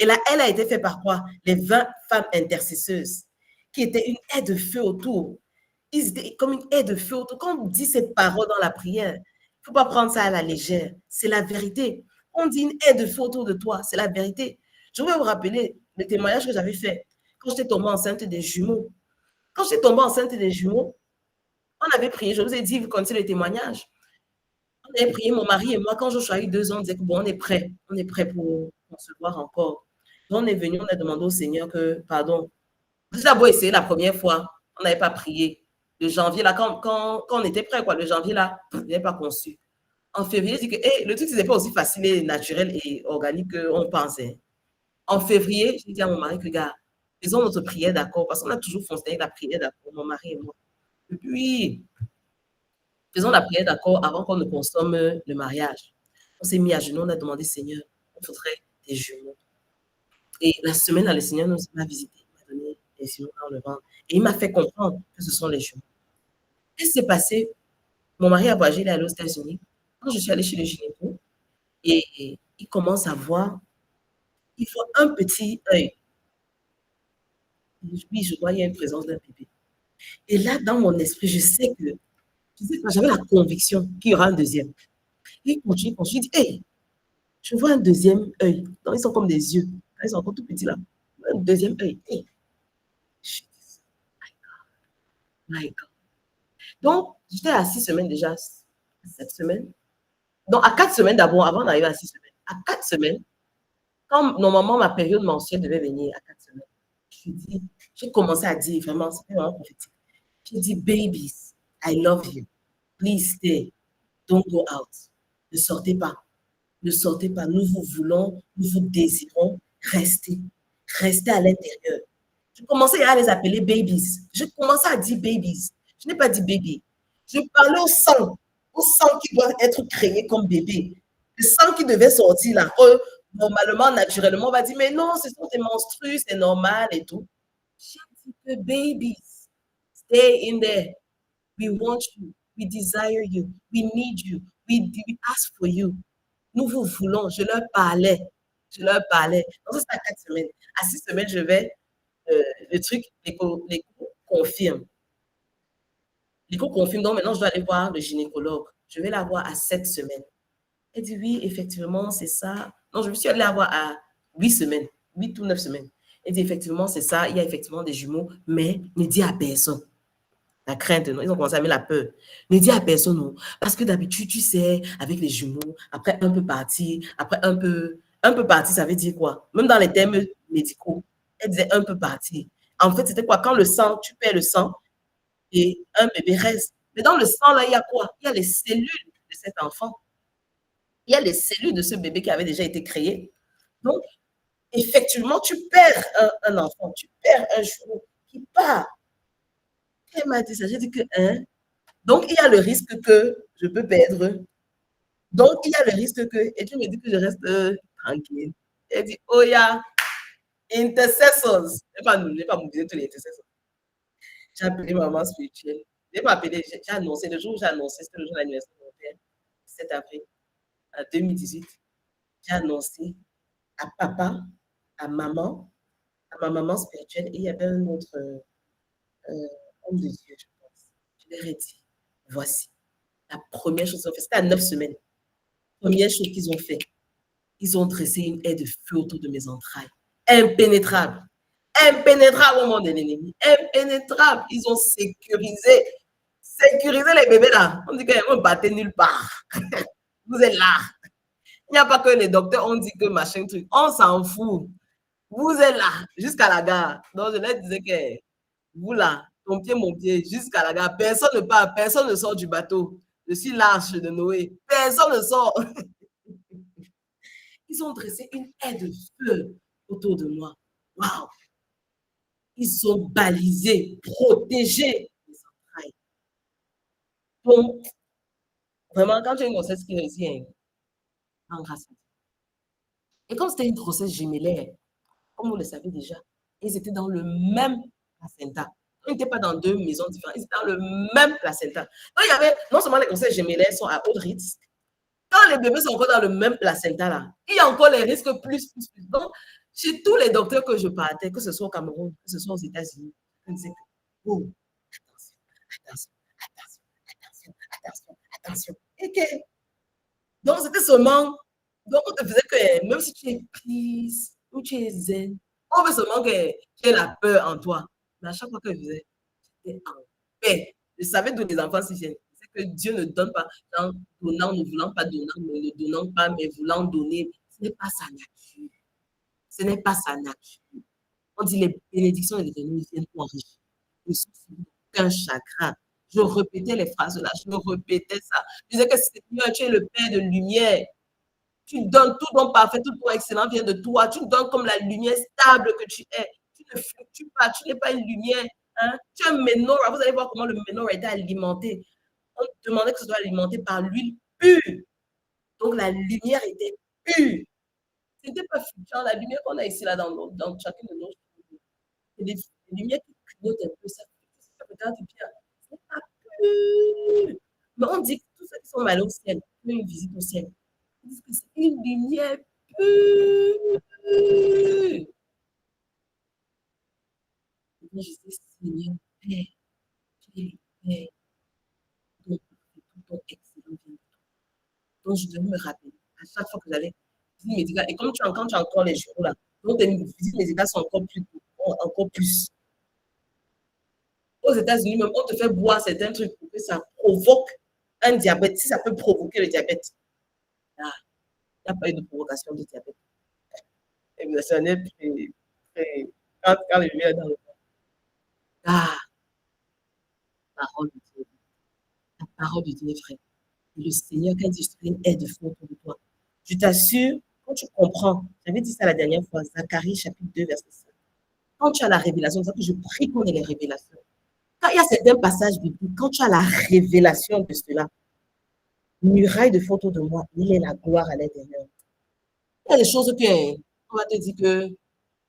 Et la haie a été faite par quoi? Les 20 femmes intercesseuses, qui étaient une haie de feu autour. Ils étaient comme une haie de feu autour. Quand on dit ces paroles dans la prière, il ne faut pas prendre ça à la légère. C'est la vérité. On dit une haie de feu autour de toi, c'est la vérité. Je vais vous rappeler le témoignage que j'avais fait quand j'étais tombée enceinte des jumeaux. Quand j'étais tombée enceinte des jumeaux, on avait prié, je vous ai dit, vous connaissez le témoignage. On avait prié, mon mari et moi, quand Joshua a eu 2 ans, on disait que bon, on est prêt pour concevoir encore. Donc, on est venu, on a demandé au Seigneur que, pardon, déjà beau essayer la première fois, on n'avait pas prié. Le janvier, là, quand on était prêt, quoi, le janvier, là, il n'avait pas conçu. En février, je dis que le truc, ce n'est pas aussi facile et naturel et organique qu'on pensait. En février, je dis à mon mari que, gars, faisons notre prière d'accord, parce qu'on a toujours fonctionné la prière d'accord, mon mari et moi. Et puis, faisons la prière d'accord avant qu'on ne consomme le mariage. On s'est mis à genoux, on a demandé, Seigneur, il faudrait des jumeaux. Et la semaine, là, le Seigneur nous a visité, il m'a donné lésions dans le ventre. Et il m'a fait comprendre que ce sont les jumeaux. Qu'est-ce qui s'est passé? Mon mari a voyagé, il est allé aux États-Unis. Quand je suis allée chez le gynéco, et il commence à voir, il voit un petit œil. Oui, je vois, il y a une présence d'un bébé. Et là, dans mon esprit, je sais que j'avais la conviction qu'il y aura un deuxième. Et il continue, il dit, hey, je vois un deuxième œil. Donc, ils sont comme des yeux. Ils sont encore tout petits là. Un deuxième œil. Hey. Je dis, my God. Donc, j'étais à 6 semaines déjà, 7 semaines. Donc, à 4 semaines d'abord, avant d'arriver à 6 semaines. À 4 semaines, quand normalement ma période mensuelle devait venir à 4 semaines, j'ai commencé à dire vraiment, c'était vraiment prophétique. J'ai dit, babies, I love you. Please stay. Don't go out. Ne sortez pas. Ne sortez pas. Nous vous voulons, nous vous désirons. Restez. Restez à l'intérieur. Je commençais à les appeler babies. Je commençais à dire babies. Je n'ai pas dit bébé. Je parlais au sang qui doit être créé comme bébé. Le sang qui devait sortir là. Normalement, naturellement, on va dire, mais non, ce sont des menstrues, c'est normal et tout. J'ai dit que babies, stay in there. We want you. We desire you. We need you. We ask for you. Nous vous voulons. Je leur parlais. Je leur parlais. Donc, ça, c'est à 4 semaines. À 6 semaines, je vais, le truc, l'écho confirme. L'écho confirme. Donc, maintenant, je dois aller voir le gynécologue. Je vais la voir à 7 semaines. Elle dit, oui, effectivement, c'est ça. Non, je me suis allée la voir à 8 semaines. 8 ou 9 semaines. Elle dit, effectivement, c'est ça. Il y a effectivement des jumeaux, mais ne dis à personne. La crainte, non? Ils ont commencé à mettre la peur. Ne dis à personne, non. Parce que d'habitude, tu sais, avec les jumeaux, après un peu parti, après un peu parti, ça veut dire quoi? Même dans les termes médicaux, elle disait un peu parti. En fait, c'était quoi? Quand le sang, tu perds le sang et un bébé reste. Mais dans le sang, là, il y a quoi? Il y a les cellules de cet enfant. Il y a les cellules de ce bébé qui avait déjà été créé. Donc, effectivement, tu perds un enfant, tu perds un jumeau qui part. Elle m'a dit ça, j'ai dit que, hein? Donc, il y a le risque que je peux perdre. Donc, il y a le risque que, et tu me dis que je reste tranquille. Elle dit, oh, il y a intercessors. Je ne vais pas mobiliser tous les intercessors. J'ai appelé maman spirituelle. Je n'ai pas appelé, j'ai annoncé, le jour où j'ai annoncé, c'était le jour de l'anniversaire de mon père, 7 avril 2018. J'ai annoncé à papa, à ma maman spirituelle, et il y avait un autre homme de Dieu, je pense. Je leur ai dit, voici, la première chose qu'ils ont fait, c'était à 9 semaines. Première chose qu'ils ont fait, ils ont dressé une haie de feu autour de mes entrailles. Impénétrable. Impénétrable au monde de l'ennemi. Impénétrable. Ils ont sécurisé les bébés là. On dit qu'ils ne battaient nulle part. Vous êtes là. Il n'y a pas que les docteurs ont dit que machin truc. On s'en fout. Vous êtes là jusqu'à la gare. Donc je leur disais que vous là, ton pied, mon pied, jusqu'à la gare. Personne ne part, personne ne sort du bateau. Je suis l'arche de Noé. Personne ne sort. Ils ont dressé une haie de feu autour de moi. Waouh! Ils ont balisé, protégé les entrailles. Donc, vraiment, quand tu as une grossesse qui réussit, en grâce. Et comme c'était une grossesse gémellaire, comme vous le savez déjà, ils étaient dans le même placenta. Ils n'étaient pas dans deux maisons différentes, ils étaient dans le même placenta. Donc, il y avait, non seulement les grossesses gémellaires sont à haut risque, quand les bébés sont encore dans le même placenta, là, il y a encore les risques plus. Donc, chez tous les docteurs que je partais, que ce soit au Cameroun, que ce soit aux États-Unis, je me disais, oh, attention. Et que, donc, c'était seulement, donc on te faisait que même si tu es peace ou tu es zen, on veut seulement que tu aies la peur en toi. Mais à chaque fois que je faisais, j'étais en paix. Je savais d'où les enfants s'y viennent. C'est que Dieu ne donne pas, en donnant, ne voulant pas donner, ne donnant pas, mais voulant donner. Ce n'est pas sa nature. Ce n'est pas sa nature. On dit les bénédictions et les bénédictions viennent pour enrichir. Ne sont aucun chagrin. Je répétais les phrases là, je me répétais ça. Je disais que Seigneur, tu es le Père de lumière. Tu donnes tout don parfait, tout ton excellent vient de toi. Tu donnes comme la lumière stable que tu es. Tu ne fluctues pas, tu n'es pas une lumière. Hein? Tu es un menorah. Vous allez voir comment le menorah était alimenté. On demandait que ce soit alimenté par l'huile pure. Donc la lumière était pure. Ce n'était pas fluctuant. La lumière qu'on a ici, là, dans chacune de nos choses, c'est des les lumières qui clignotent un peu, ça regarde bien. C'est pas pur. Mais on dit que tous ceux qui sont allés au ciel, qui ont une visite au ciel, ils disent que c'est une lumière pure. Et quand je dis Seigneur, Père, tu es le Père, donc tout ton excellent vient. Donc je devais me rappeler à chaque fois que j'allais visiter médicale. Et comme quand tu as encore les jours là, donc tes visites médicales sont encore plus. Aux États-Unis, même, on te fait boire certains trucs pour que ça provoque un diabète. Si ça peut provoquer le diabète, il n'y a pas eu de provocation de diabète. Et ça n'est très, quand les lumières dans le corps. Ah, parole de Dieu. La parole de Dieu est vraie. Et le Seigneur, quand il dit, je serai une aide de fond autour de toi. Je t'assure, quand tu comprends, j'avais dit ça la dernière fois, Zacharie chapitre 2, verset 5. Quand tu as la révélation, c'est ça que je prie qu'on ait les révélations. Quand il y a certains passages bibliques, quand tu as la révélation de cela, muraille de photos de moi, il est la gloire à l'intérieur. Il y a des choses que on va te dire que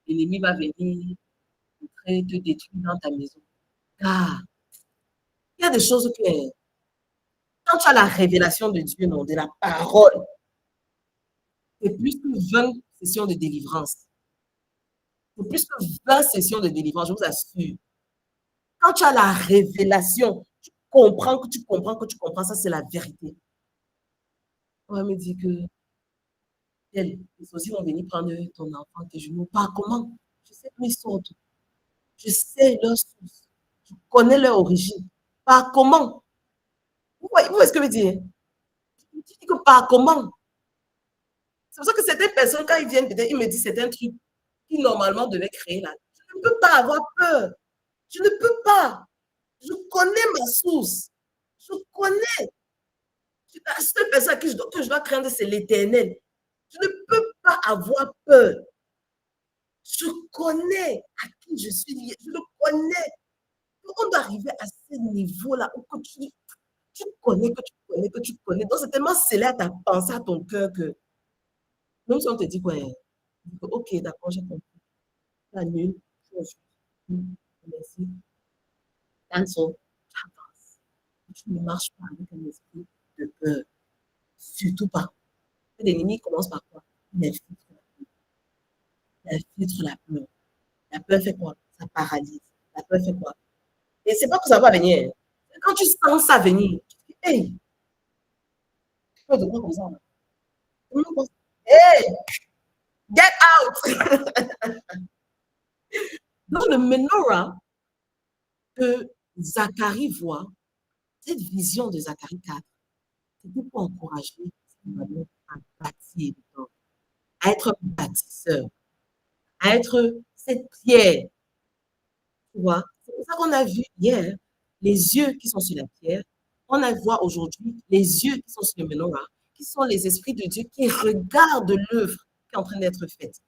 l'ennemi va venir te détruire dans ta maison. Car il y a des choses que quand tu as la révélation de Dieu, non, de la parole, c'est plus que 20 sessions de délivrance. C'est plus que 20 sessions de délivrance, je vous assure. Quand tu as la révélation, tu comprends que tu comprends que tu comprends, ça c'est la vérité. On va me dire que les aussi vont venir prendre ton enfant, tes genoux. Par comment? Je sais d'où ils sortent. Je sais leur source. Je connais leur origine. Par comment? Vous voyez ce que je veux dire? Je dis que par comment? C'est pour ça que certaines personnes, quand ils viennent, peut-être, ils me disent c'est un truc qui normalement devait créer là. Je ne peux pas avoir peur. Je ne peux pas. Je connais ma source. Je connais. La seule personne que je dois craindre, c'est l'Éternel. Je ne peux pas avoir peur. Je connais à qui je suis lié. Je le connais. On doit arriver à ce niveau-là où tu connais, que tu connais, que tu connais. Donc, c'est tellement scellé à ta pensée, à ton cœur que même si on te dit quoi, ok, d'accord, j'ai compris. T'annules. Merci. Cancel. Avance. Tu ne marches pas avec un esprit de peur. Surtout pas. L'ennemi commence par quoi? Il infiltre la peur. La peur fait quoi? Ça paralyse. La peur fait quoi? Et c'est pas que ça va venir. Quand tu sens ça venir, tu dis, hey, tu peux devenir comme ça. Hey, get out! Dans le menorah que Zacharie voit, cette vision de Zacharie 4, c'était pour encourager à bâtir, à être bâtisseur, à être cette pierre. Tu vois, c'est pour ça qu'on a vu hier les yeux qui sont sur la pierre. On a vu aujourd'hui les yeux qui sont sur le menorah, qui sont les esprits de Dieu qui regardent l'œuvre qui est en train d'être faite.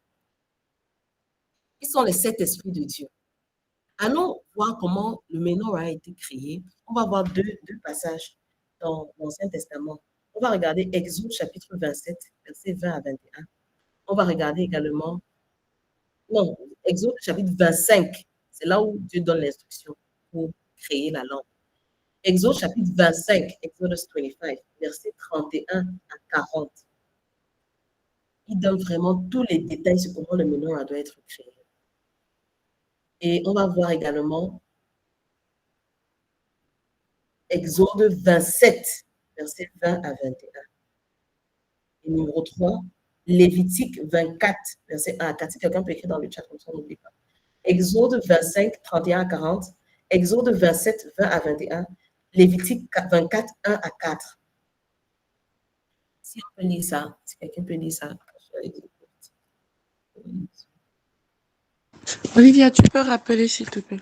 Qui sont les 7 esprits de Dieu. Allons voir comment le menorah a été créé. On va voir deux passages dans l'Ancien Testament. On va regarder Exode chapitre 27, versets 20 à 21. On va regarder également, non, Exode chapitre 25. C'est là où Dieu donne l'instruction pour créer la lampe. Exode chapitre 25, Exodus 25, versets 31 à 40. Il donne vraiment tous les détails sur comment le menorah doit être créé. Et on va voir également Exode 27, versets 20 à 21. Et numéro 3, Lévitique 24, versets 1 à 4. Si quelqu'un peut écrire dans le chat, comme ça, on n'oublie pas. Exode 25, 31 à 40. Exode 27, 20 à 21. Lévitique 24, 1 à 4. Si on peut lire ça, si quelqu'un peut lire ça. Olivia, tu peux rappeler, s'il te plaît.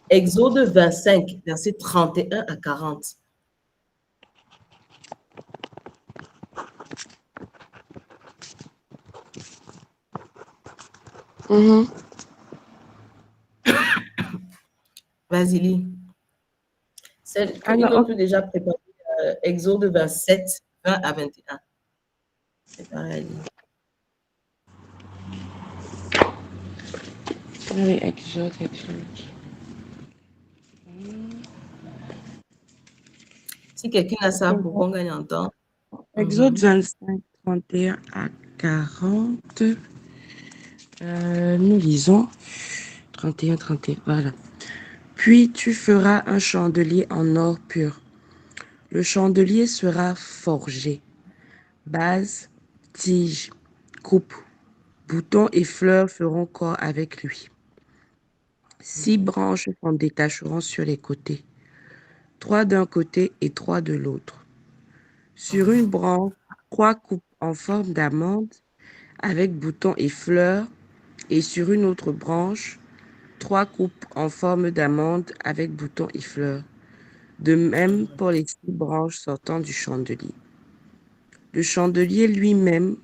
Exode 25, versets 31 à 40. Vas-y, lis. Celle qui ne peut déjà préparer Exode 27, 20 à 21. C'est pareil. Oui, Exode. Si quelqu'un a ça pour qu'on gagne en temps. Exode 25, 31 à 40. Nous lisons 31, voilà. Puis tu feras un chandelier en or pur. Le chandelier sera forgé. Base, tige, coupe, boutons et fleurs feront corps avec lui. 6 branches s'en détacheront sur les côtés, 3 d'un côté et 3 de l'autre. Sur une branche, 3 coupes en forme d'amande avec boutons et fleurs, et sur une autre branche, 3 coupes en forme d'amande avec boutons et fleurs. De même pour les 6 branches sortant du chandelier. Le chandelier lui-même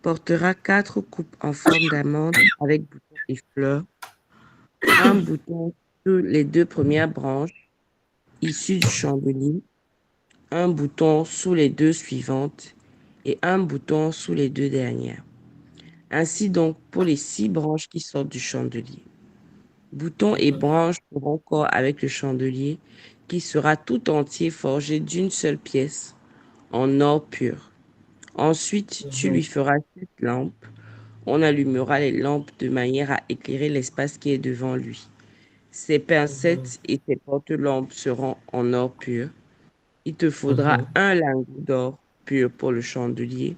portera 4 coupes en forme d'amande avec boutons et fleurs, un bouton sur les 2 premières branches issues du chandelier, un bouton sous les 2 suivantes et un bouton sous les 2 dernières. Ainsi donc pour les 6 branches qui sortent du chandelier. Boutons et branches feront corps avec le chandelier qui sera tout entier forgé d'une seule pièce en or pur. Ensuite, tu lui feras 7 lampes. On allumera les lampes de manière à éclairer l'espace qui est devant lui. Ses pincettes et ses porte-lampes seront en or pur. Il te faudra un lingot d'or pur pour le chandelier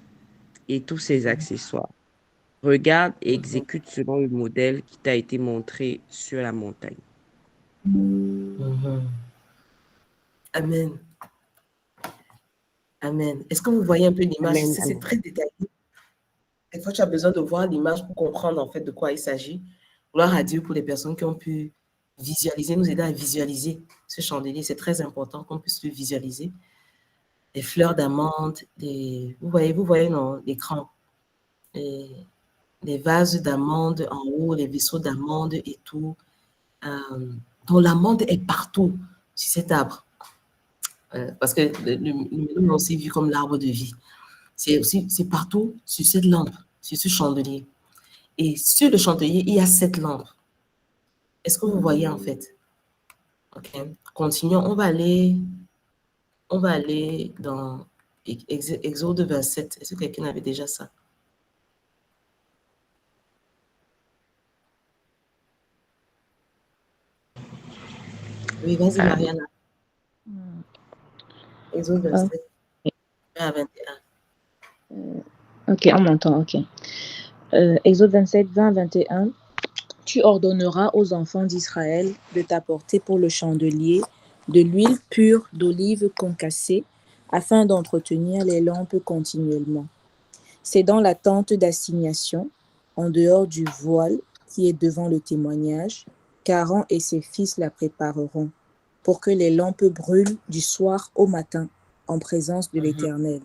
et tous ses accessoires. Regarde et exécute selon le modèle qui t'a été montré sur la montagne. Amen. Amen. Est-ce que vous voyez un peu l'image? Amen, C'est amen. très détaillé. Des fois, tu as besoin de voir l'image pour comprendre en fait de quoi il s'agit. Gloire à Dieu pour les personnes qui ont pu visualiser, nous aider à visualiser ce chandelier. C'est très important qu'on puisse le visualiser. Des fleurs d'amande, vous voyez non, l'écran. Les vases d'amande en haut, les vaisseaux d'amande et tout. Donc l'amande est partout sur cet arbre. Parce que le melon est aussi vu comme l'arbre de vie. C'est partout sur cette lampe, sur ce chandelier. Et sur le chandelier, il y a 7 lampes. Est-ce que vous voyez en fait? Ok. Continuons. On va aller dans Exode 27. Est-ce que quelqu'un avait déjà ça? Oui, vas-y, Mariana. Exode 27, 1 à 21. Ok, on m'entend, ok. Exode 27, 20 à 21. Tu ordonneras aux enfants d'Israël de t'apporter pour le chandelier de l'huile pure d'olive concassée afin d'entretenir les lampes continuellement. C'est dans la tente d'assignation, en dehors du voile qui est devant le témoignage, qu'Aaron et ses fils la prépareront, pour que les lampes brûlent du soir au matin en présence de l'Éternel.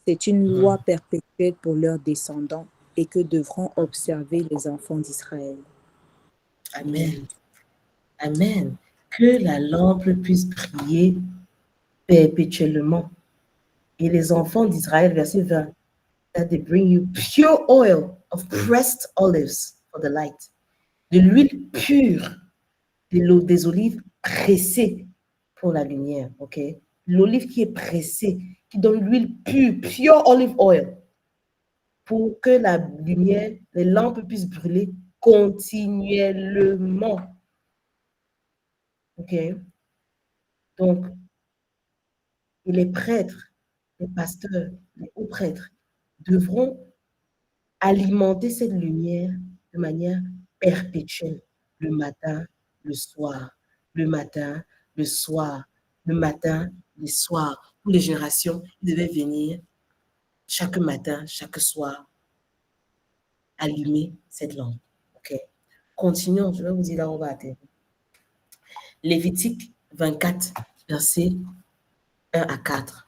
C'est une loi perpétuelle pour leurs descendants et que devront observer les enfants d'Israël. Amen. Amen. Que la lampe puisse briller perpétuellement. Et les enfants d'Israël, verset 20, that they bring you pure oil of pressed olives for the light. De l'huile pure, des olives pressées pour la lumière, ok? L'olive qui est pressée, qui donne l'huile pure, pure olive oil, pour que la lumière, les lampes puissent brûler continuellement. Ok? Donc, et les prêtres, les pasteurs, les hauts prêtres devront alimenter cette lumière de manière perpétuelle, le matin, le soir, le matin, le soir, le matin, le soir. Pour les générations, ils devaient venir chaque matin, chaque soir, allumer cette lampe. Ok? Continuons, je vais vous dire là où on va atterrir. Lévitique 24, versets 1 à 4.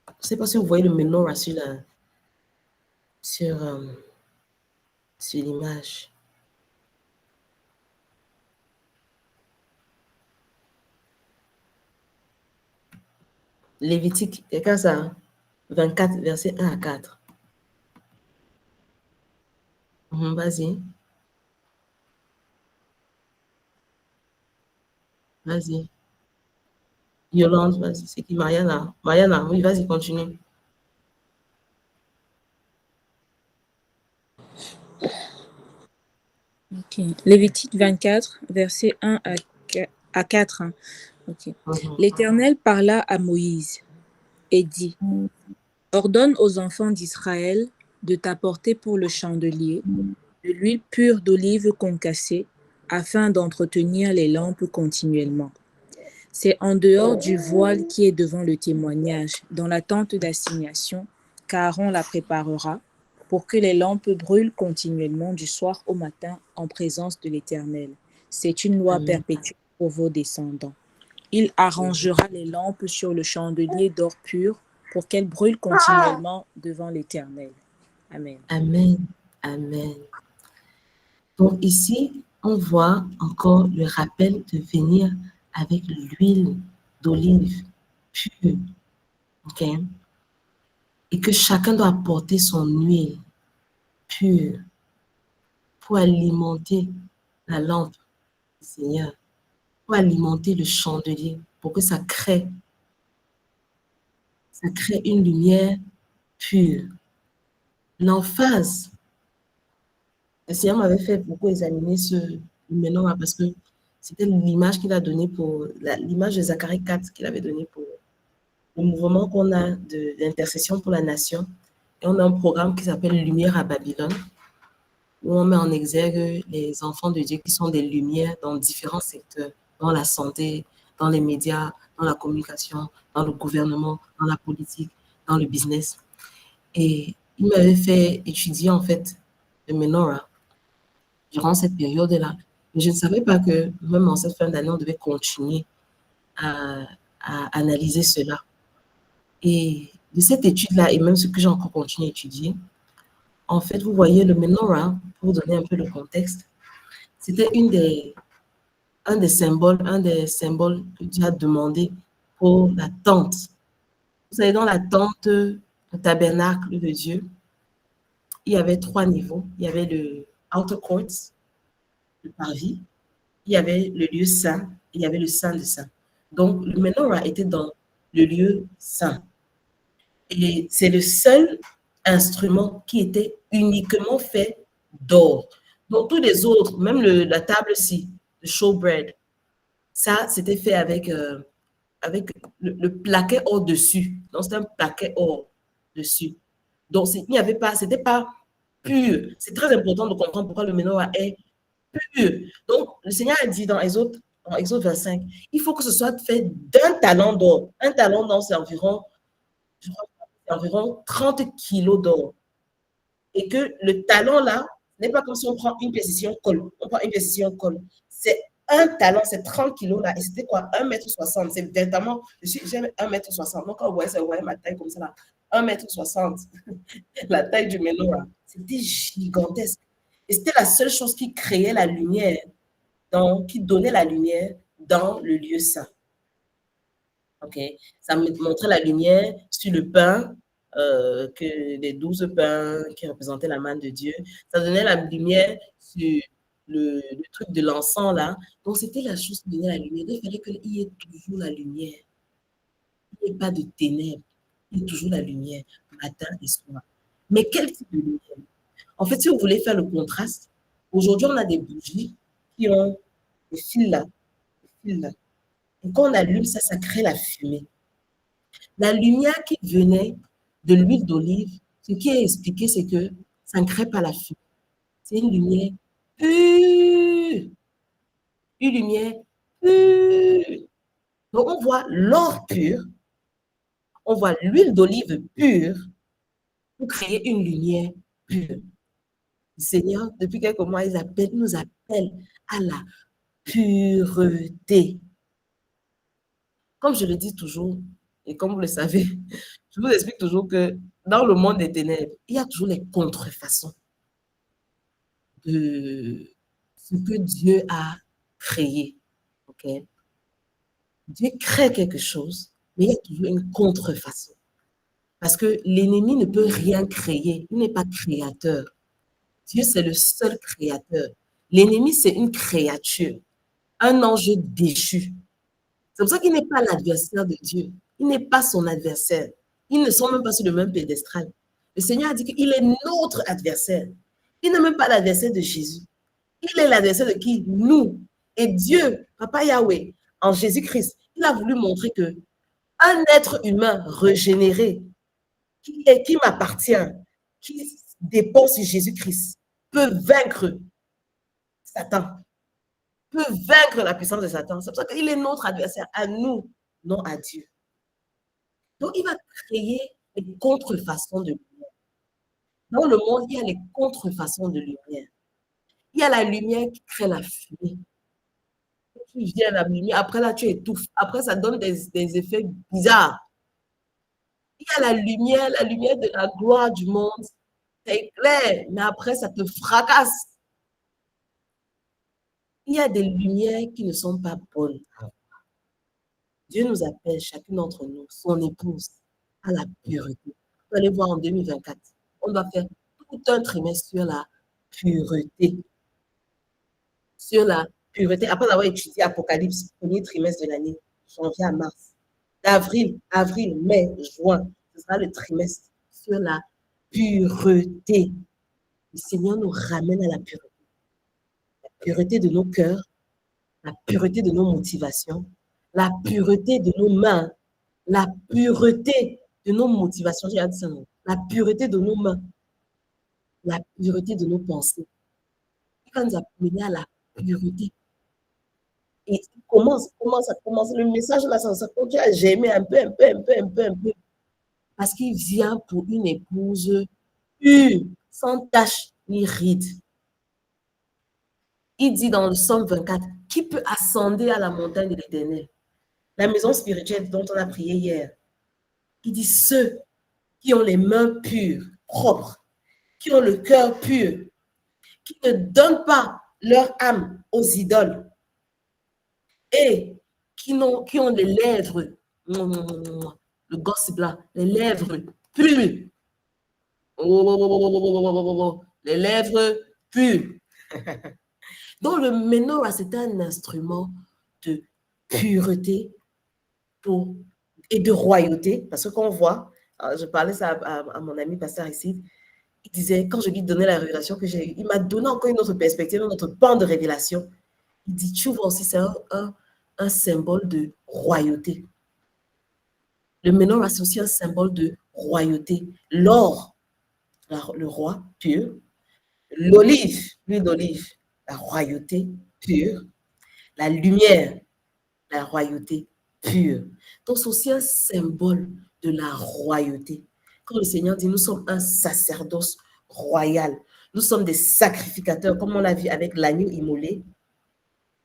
Je ne sais pas si vous voyez le menorah sur l'image. Lévitique, quelqu'un ça? 24, versets 1 à 4. Vas-y. Vas-y. Yolande, vas-y. C'est qui? Mariana. Mariana, oui, vas-y, continue. Ok. Lévitique 24, versets 1 à 4. Hein. Ok. L'Éternel parla à Moïse et dit, ordonne aux enfants d'Israël de t'apporter pour le chandelier de l'huile pure d'olive concassée afin d'entretenir les lampes continuellement. C'est en dehors du voile qui est devant le témoignage, dans la tente d'assignation, qu'Aaron la préparera pour que les lampes brûlent continuellement du soir au matin en présence de l'Éternel. C'est une loi perpétuelle pour vos descendants. Il arrangera les lampes sur le chandelier d'or pur pour qu'elles brûlent continuellement devant l'Éternel. Amen. Amen. Amen. Donc ici, on voit encore le rappel de venir avec l'huile d'olive pure. OK? Et que chacun doit apporter son huile pure pour alimenter la lampe du Seigneur, pour alimenter le chandelier, pour que ça crée une lumière pure. L'emphase, le Seigneur m'avait fait beaucoup examiner ce menorah parce que c'était l'image qu'il a donnée pour, l'image de Zacharie 4 qu'il avait donnée pour le mouvement qu'on a de l'intercession pour la nation. Et on a un programme qui s'appelle Lumière à Babylone, où on met en exergue les enfants de Dieu qui sont des lumières dans différents secteurs, dans la santé, dans les médias, dans la communication, dans le gouvernement, dans la politique, dans le business. Et il m'avait fait étudier en fait le menorah durant cette période-là. Mais je ne savais pas que même en cette fin d'année, on devait continuer à analyser cela. Et de cette étude-là, et même ce que j'ai encore continué à étudier, en fait, vous voyez le menorah, pour vous donner un peu le contexte, c'était un des symboles que Dieu a demandé pour la tente. Vous savez, dans la tente, le tabernacle de Dieu, il y avait 3 niveaux. Il y avait le outer courts, le parvis, il y avait le lieu saint, et il y avait le saint de saint. Donc, le menorah était dans le lieu saint. Et c'est le seul instrument qui était uniquement fait d'or. Donc, tous les autres, même la table-ci, le showbread, ça, c'était fait avec le plaquet au-dessus. Donc, c'était un plaquet or dessus. Donc, il n'y avait pas, c'était pas pur. C'est très important de comprendre pourquoi le menorah est pur. Donc, le Seigneur a dit dans Exode 25, il faut que ce soit fait d'un talent d'or. Un talent d'or, c'est environ, je crois, environ 30 kilos d'or. Et que le talent là, n'est pas comme si on prend une pièce ici, on colle. On prend une pièce ici, on colle. C'est un talent, c'est 30 kilos là. Et c'était quoi? 1,60 m. C'est véritablement, j'aime 1,60 m. Donc, quand vous voyez ma taille comme ça là, 1,60 m, la taille du menorah, c'était gigantesque. Et c'était la seule chose qui créait la lumière, qui donnait la lumière dans le lieu saint. OK? Ça me montrait la lumière sur le pain, que les 12 pains qui représentaient la main de Dieu. Ça donnait la lumière sur le truc de l'encens là. Donc, c'était la chose qui donnait la lumière. Il fallait qu'il y ait toujours la lumière. Il n'y ait pas de ténèbres. Il y ait toujours la lumière, matin et soir. Mais quel type de lumière? En fait, si vous voulez faire le contraste, aujourd'hui, on a des bougies qui ont des fils là. Des fils là. Et quand on allume ça, ça crée la fumée. La lumière qui venait de l'huile d'olive, ce qui est expliqué, c'est que ça ne crée pas la fumée. C'est une lumière pure. Une lumière pure. Donc, on voit l'or pur, on voit l'huile d'olive pure pour créer une lumière pure. Le Seigneur, depuis quelques mois, il nous appelle à la pureté. Comme je le dis toujours, et comme vous le savez, je vous explique toujours que dans le monde des ténèbres, il y a toujours les contrefaçons de ce que Dieu a créé. Okay? Dieu crée quelque chose, mais il y a toujours une contrefaçon. Parce que l'ennemi ne peut rien créer. Il n'est pas créateur. Dieu, c'est le seul créateur. L'ennemi, c'est une créature, un ange déchu. C'est pour ça qu'il n'est pas l'adversaire de Dieu. Il n'est pas son adversaire. Ils ne sont même pas sur le même pédestal. Le Seigneur a dit qu'il est notre adversaire. Il n'est même pas l'adversaire de Jésus. Il est l'adversaire de qui? Nous. Et Dieu, Papa Yahweh, en Jésus-Christ, il a voulu montrer que un être humain régénéré, qui m'appartient, qui dépend sur Jésus-Christ, peut vaincre Satan, peut vaincre la puissance de Satan. C'est pour ça qu'il est notre adversaire, à nous, non à Dieu. Donc, il va créer les contrefaçons de lumière. Dans le monde, il y a les contrefaçons de lumière. Il y a la lumière qui crée la fumée. Tu viens la lumière, après là, tu étouffes. Après, ça donne des effets bizarres. Il y a la lumière de la gloire du monde. C'est clair, mais après, ça te fracasse. Il y a des lumières qui ne sont pas bonnes. Dieu nous appelle, chacune d'entre nous, son épouse, à la pureté. Vous allez voir en 2024, on va faire tout un trimestre sur la pureté. Sur la pureté. Après avoir étudié Apocalypse, premier trimestre de l'année, janvier à mars, d'avril, avril, mai, juin, ce sera le trimestre sur la pureté. Le Seigneur nous ramène à la pureté. La pureté de nos cœurs, la pureté de nos motivations, la pureté de nos mains, la pureté de nos motivations, j'ai dit ça, non? La pureté de nos mains, la pureté de nos pensées. Il va nous amener à la pureté. Et comment ça commence? Le message là, ça continue à germer un peu. Parce qu'il vient pour une épouse pure, sans tache ni ride. Il dit dans le Psaume 24, qui peut ascender à la montagne de l'Éternel? La maison spirituelle dont on a prié hier. Il dit ceux qui ont les mains pures, propres, qui ont le cœur pur, qui ne donnent pas leur âme aux idoles et qui ont les lèvres, le gossip là, les lèvres pures. Les lèvres pures. Donc le menorah, c'est un instrument de pureté et de royauté, parce que quand on voit, je parlais ça à mon ami pasteur ici, il disait, quand je lui donnais la révélation que j'ai eue, il m'a donné encore une autre perspective, une autre pan de révélation. Il dit, tu vois aussi, c'est un symbole de royauté. Le menorah, c'est aussi un symbole de royauté. L'or, le roi pur. L'olive, l'huile d'olive, la royauté pure. La lumière, la royauté pure. Donc, c'est aussi un symbole de la royauté. Quand le Seigneur dit, nous sommes un sacerdoce royal, nous sommes des sacrificateurs, comme on l'a vu avec l'agneau immolé,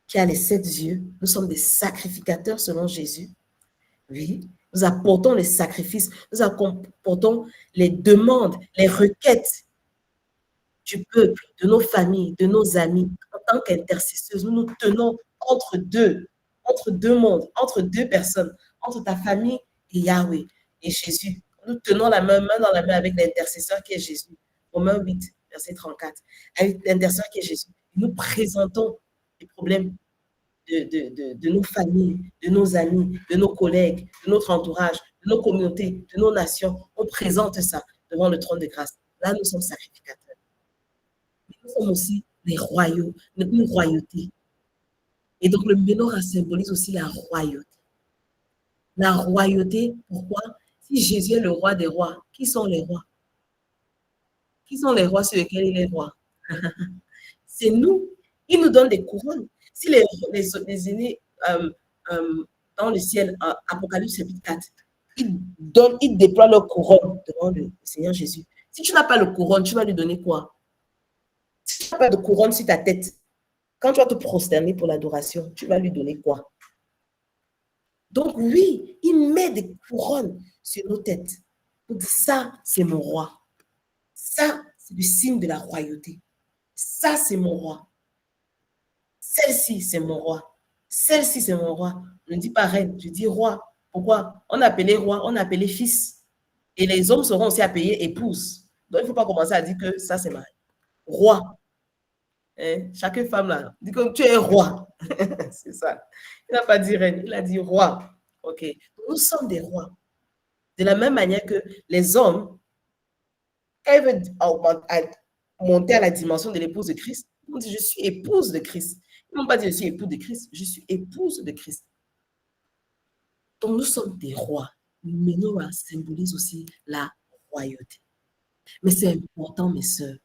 qui a les 7 yeux, nous sommes des sacrificateurs selon Jésus. Oui, nous apportons les sacrifices, nous apportons les demandes, les requêtes du peuple, de nos familles, de nos amis. En tant qu'intercesseurs, nous nous tenons entre deux mondes, entre deux personnes, entre ta famille et Yahweh et Jésus. Nous tenons la main dans la main avec l'intercesseur qui est Jésus. Romains 8, verset 34. Avec l'intercesseur qui est Jésus. Nous présentons les problèmes de nos familles, de nos amis, de nos collègues, de notre entourage, de nos communautés, de nos nations. On présente ça devant le trône de grâce. Là, nous sommes sacrificateurs. Mais nous sommes aussi les royaux, une royauté. Et donc, le menorah symbolise aussi la royauté. La royauté, pourquoi? Si Jésus est le roi des rois, qui sont les rois? Qui sont les rois sur lesquels il est roi? C'est nous. Il nous donne des couronnes. Si les aînés dans le ciel, Apocalypse chapitre 4, ils déploient leur couronne devant le Seigneur Jésus. Si tu n'as pas le couronne, tu vas lui donner quoi? Si tu n'as pas de couronne sur ta tête, quand tu vas te prosterner pour l'adoration, tu vas lui donner quoi? Donc oui, il met des couronnes sur nos têtes. Il dit, ça, c'est mon roi. Ça, c'est le signe de la royauté. Ça, c'est mon roi. Celle-ci, c'est mon roi. Celle-ci, c'est mon roi. Je ne dis pas reine, je dis roi. Pourquoi? On a appelé roi, on a appelé fils. Et les hommes seront aussi appelés épouse. Donc, il ne faut pas commencer à dire que ça, c'est ma roi. Chaque femme là, dit que tu es roi. C'est ça. Il n'a pas dit reine, il a dit roi. OK. Nous sommes des rois. De la même manière que les hommes, quand ils veulent monter à la dimension de l'épouse de Christ, ils vont dire je suis épouse de Christ. Ils n'ont pas dit je suis épouse de Christ, je suis épouse de Christ. Donc nous sommes des rois. Le menorah symbolise aussi la royauté. Mais c'est important, mes sœurs,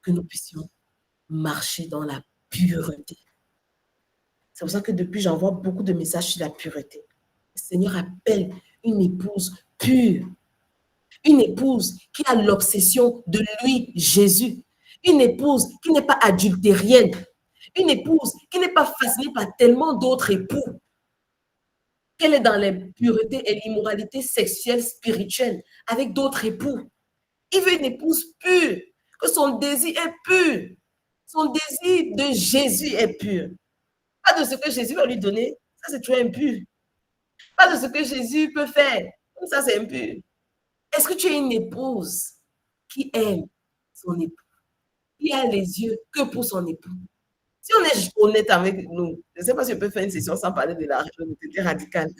que nous puissions marcher dans la pureté. C'est pour ça que depuis, j'envoie beaucoup de messages sur la pureté. Le Seigneur appelle une épouse pure. Une épouse qui a l'obsession de lui, Jésus. Une épouse qui n'est pas adultérienne. Une épouse qui n'est pas fascinée par tellement d'autres époux. Qu'elle est dans la pureté et l'immoralité sexuelle, spirituelle, avec d'autres époux. Il veut une épouse pure, que son désir est pur. Son désir de Jésus est pur. Pas de ce que Jésus va lui donner, ça c'est trop impur. Pas de ce que Jésus peut faire, ça c'est impur. Est-ce que tu es une épouse qui aime son époux, qui a les yeux que pour son époux? Si on est honnête avec nous, je ne sais pas si on peut faire une session sans parler de la honnêteté radicale.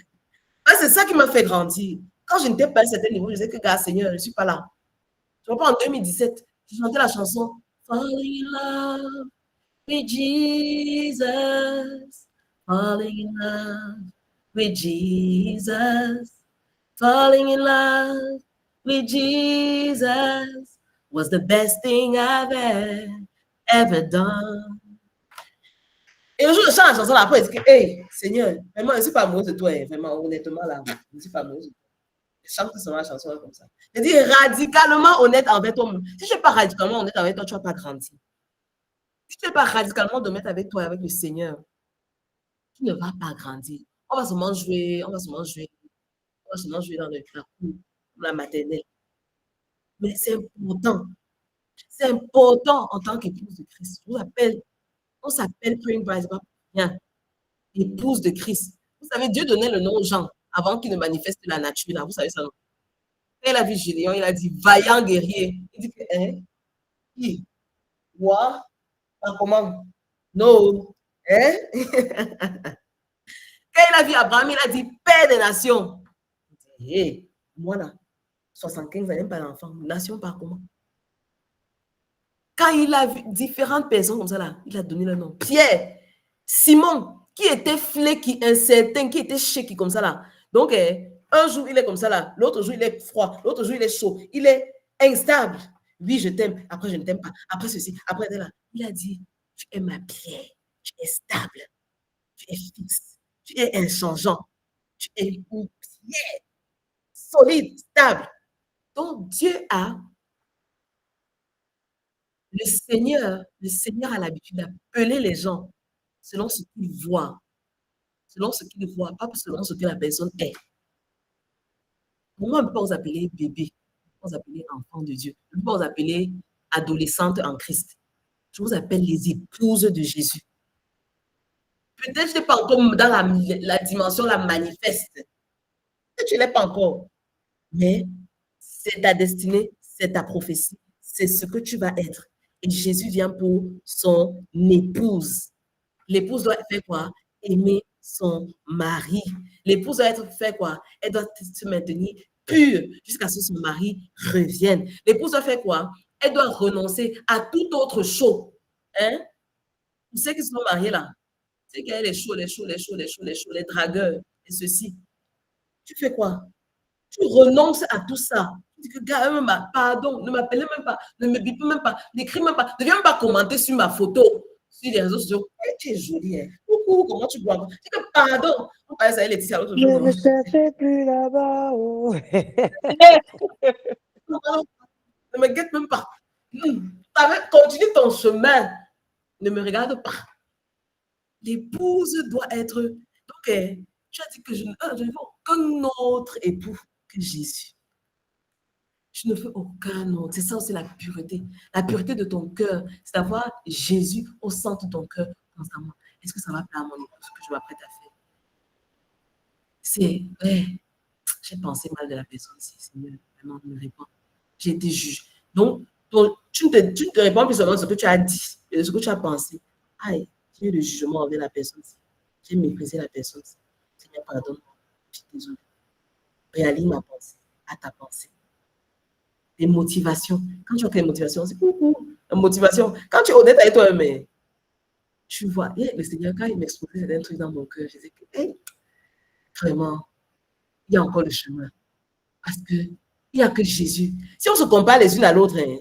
C'est ça qui m'a fait grandir. Quand je n'étais pas à un certain niveau, je disais que, gars, Seigneur, je ne suis pas là. Je ne vois pas en 2017, je chantais la chanson Falling in love with Jesus, falling in love with Jesus, falling in love with Jesus was the best thing I've ever done. Et le jour où je chante la chanson, là, après, je dis que, hey, Seigneur, vraiment, je ne suis pas amoureuse de toi, hein, vraiment, honnêtement, là, je ne suis pas amoureuse de toi. Je chante tout seulement la chanson là, comme ça. Je dis radicalement honnête envers toi. Si je ne suis pas radicalement honnête avec toi, tu ne vas pas grandir. Si tu n'es pas radicalement honnête avec toi, avec le Seigneur, tu ne vas pas grandir. On va seulement jouer, on va seulement jouer dans la cour, la maternelle. Mais c'est important. C'est important en tant qu'épouse de Christ. On s'appelle Praying Bride, pas rien. Épouse de Christ. Vous savez, Dieu donnait le nom aux gens avant qu'ils ne manifestent la nature. Là. Vous savez ça, non? Quand il a vu Gédéon, il a dit vaillant guerrier. Il dit que, hein? Qui? Moi? Comment? No. Hein? Quand il a vu Abraham, il a dit père des nations. Il dit, hey, moi là, 75 ans, pas d'enfant. Nation par comment? Quand il a vu différentes personnes comme ça là, il a donné le nom. Pierre, Simon, qui était fléqui, incertain, qui était shaky comme ça là. Donc, un jour, il est comme ça là. L'autre jour, il est froid. L'autre jour, il est chaud. Il est instable. Oui, je t'aime. Après, je ne t'aime pas. Après ceci. Après, là. Il a dit, tu es ma pierre. Tu es stable. Tu es fixe. Tu es inchangeant. Tu es une pierre solide, stable. Donc, Dieu a... Le Seigneur a l'habitude d'appeler les gens selon ce qu'il voit. Selon ce qu'il voit, pas selon ce que la personne est. Pour moi, on ne peut pas vous appeler bébé. On ne peut pas vous appeler enfant de Dieu. On ne peut pas vous appeler adolescente en Christ. Je vous appelle les épouses de Jésus. Peut-être que je n'ai pas encore dans la dimension la manifeste. Peut-être que tu ne l'es pas encore. Mais c'est ta destinée, c'est ta prophétie. C'est ce que tu vas être. Et Jésus vient pour son épouse. L'épouse doit faire quoi? Aimer son mari. L'épouse doit être faire quoi? Elle doit se maintenir pure jusqu'à ce que son mari revienne. L'épouse doit faire quoi? Elle doit renoncer à toute autre chose. Hein? Vous savez qu'ils sont mariés là? C'est qu'il y a les dragueurs et ceci. Tu fais quoi? Tu renonces à tout ça. Tu dis que gars, pardon, ne m'appelez même pas, ne me bipe même pas, n'écris même pas, ne viens même pas commenter sur ma photo sur les réseaux sociaux. Hey, tu es jolie, hein? Coucou, comment tu bois? Tu dis que pardon. On parlait ça Laetitia l'autre jour. Je ne cherchais plus là-bas. Oh. Ne me guette même pas. Continue ton chemin. Ne me regarde pas. L'épouse doit être... Donc, tu as dit que je ne veux aucun autre époux que Jésus. Je ne veux aucun autre. C'est ça aussi la pureté. La pureté de ton cœur, c'est d'avoir Jésus au centre de ton cœur constamment. Est-ce que ça va plaire à mon épouse, ce que je m'apprête à faire? C'est... j'ai pensé mal de la personne ici. Seigneur, vraiment, me réponds. J'ai été juge. Donc, tu ne te réponds plus seulement de ce que tu as dit et de ce que tu as pensé. Aïe, J'ai eu le jugement envers la personne. J'ai méprisé la personne. Seigneur, pardonne-moi. Je suis désolée. Réalise ma pensée à ta pensée. Des motivations. Quand tu as des motivations, c'est coucou. La motivation. Quand tu es honnête avec toi, mais tu vois, le Seigneur, quand il m'exposait certains trucs dans mon cœur, je disais que, hey, vraiment, il y a encore le chemin. Parce qu'il n'y a que Jésus. Si on se compare les unes à l'autre, hein,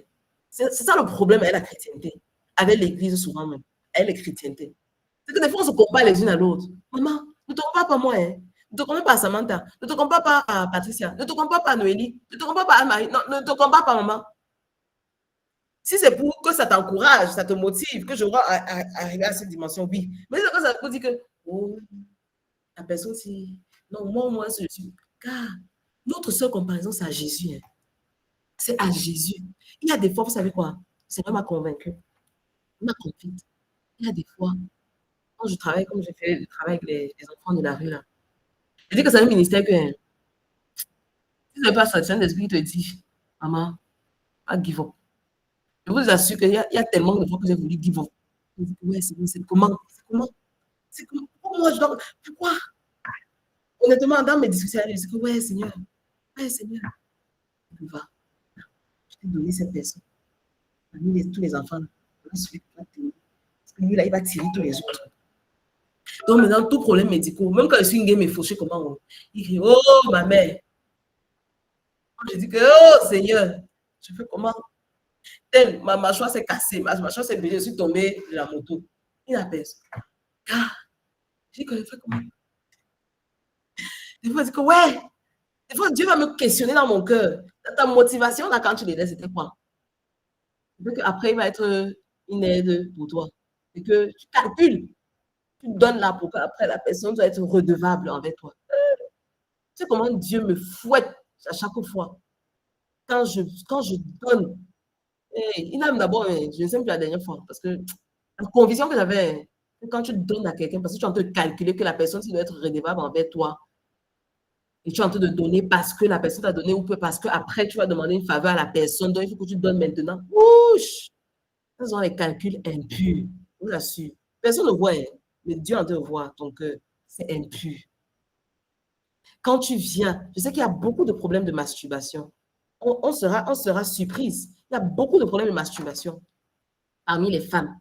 c'est ça le problème avec la chrétienté. Avec l'église, souvent même. Avec les chrétientés. C'est que des fois, on se compare les unes à l'autre. Maman, ne te compare pas à moi, hein. Ne te compare pas à Samantha. Ne te compare pas à Patricia. Ne te compare pas à Noélie. Ne te compare pas à Marie. Non, ne te compare pas à maman. Si c'est pour que ça t'encourage, ça te motive, que je vais arriver à cette dimension, oui. Mais c'est quand ça te dit que, oh, la personne, si. Non, moi, je suis. Car notre seule comparaison, c'est à Jésus. Hein. C'est à Jésus. Il y a des fois, vous savez quoi? C'est m'a convaincu. Il m'a convaincue. Il y a des fois, quand je travaille, comme j'ai fait le travail avec les enfants de la rue, là, je dis que c'est un ministère que, hein, si ce n'est pas ça, c'est un esprit qui te dit, maman, pas give up. Je vous assure qu'il y a tellement de fois que j'ai voulu give up. Je dis, ouais, c'est comment? C'est comment? C'est comment? Pourquoi je dois. Pourquoi? Honnêtement, dans mes discussions, je dis que, ouais, Seigneur, tu vas. Je t'ai donné cette personne. Parmi tous les enfants, parce que lui, là, il va tirer tous les autres. Donc, maintenant, tout problème médical, même quand je suis une game fauchée, comment il dit, oh, ma mère. Je dis que, oh, Seigneur, je fais comment? Ma mâchoire s'est cassée, ma mâchoire s'est brisée, je suis tombée de la moto. Il a personne. Ah, je dis que je fais comment? Des fois, je dis que, ouais. Des fois, Dieu va me questionner dans mon cœur. Ta motivation, là, quand tu l'aides, c'était quoi? Après, il va être une aide pour toi. Et que tu calcules. Tu donnes là pour qu'après, la personne doit être redevable envers toi. Tu sais comment Dieu me fouette à chaque fois. Quand je donne, il aime d'abord, je ne sais plus la dernière fois, parce que la conviction que j'avais, quand tu donnes à quelqu'un, parce que tu es en train de calculer que la personne doit être redevable envers toi, et tu es en train de donner parce que la personne t'a donné ou parce qu'après, tu vas demander une faveur à la personne, donc il faut que tu donnes maintenant. Ouch! Ce sont les calculs impurs, je vous assure. Personne ne voit, mais Dieu en te voit, donc c'est impur. Quand tu viens, je sais qu'il y a beaucoup de problèmes de masturbation. On sera surprise. Il y a beaucoup de problèmes de masturbation parmi les femmes.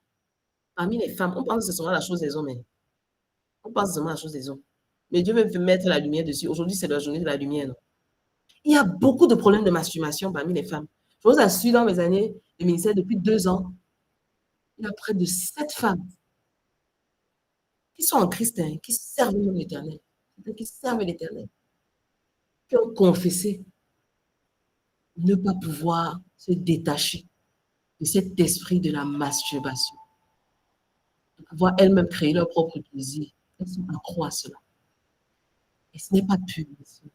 Parmi les femmes, on pense que ce sera la chose des hommes. On pense seulement à la chose des hommes. Mais Dieu veut mettre la lumière dessus. Aujourd'hui, c'est la journée de la lumière. Non? Il y a beaucoup de problèmes de masturbation parmi les femmes. Je vous assure, dans mes années de ministère, depuis 2 ans, il y a près de 7 femmes qui sont en Christ, qui servent l'Éternel, qui servent l'Éternel, qui ont confessé ne pas pouvoir se détacher de cet esprit de la masturbation, de pouvoir elles-mêmes créer leur propre plaisir. Elles sont accroches à cela. Et ce n'est pas pur, monsieur.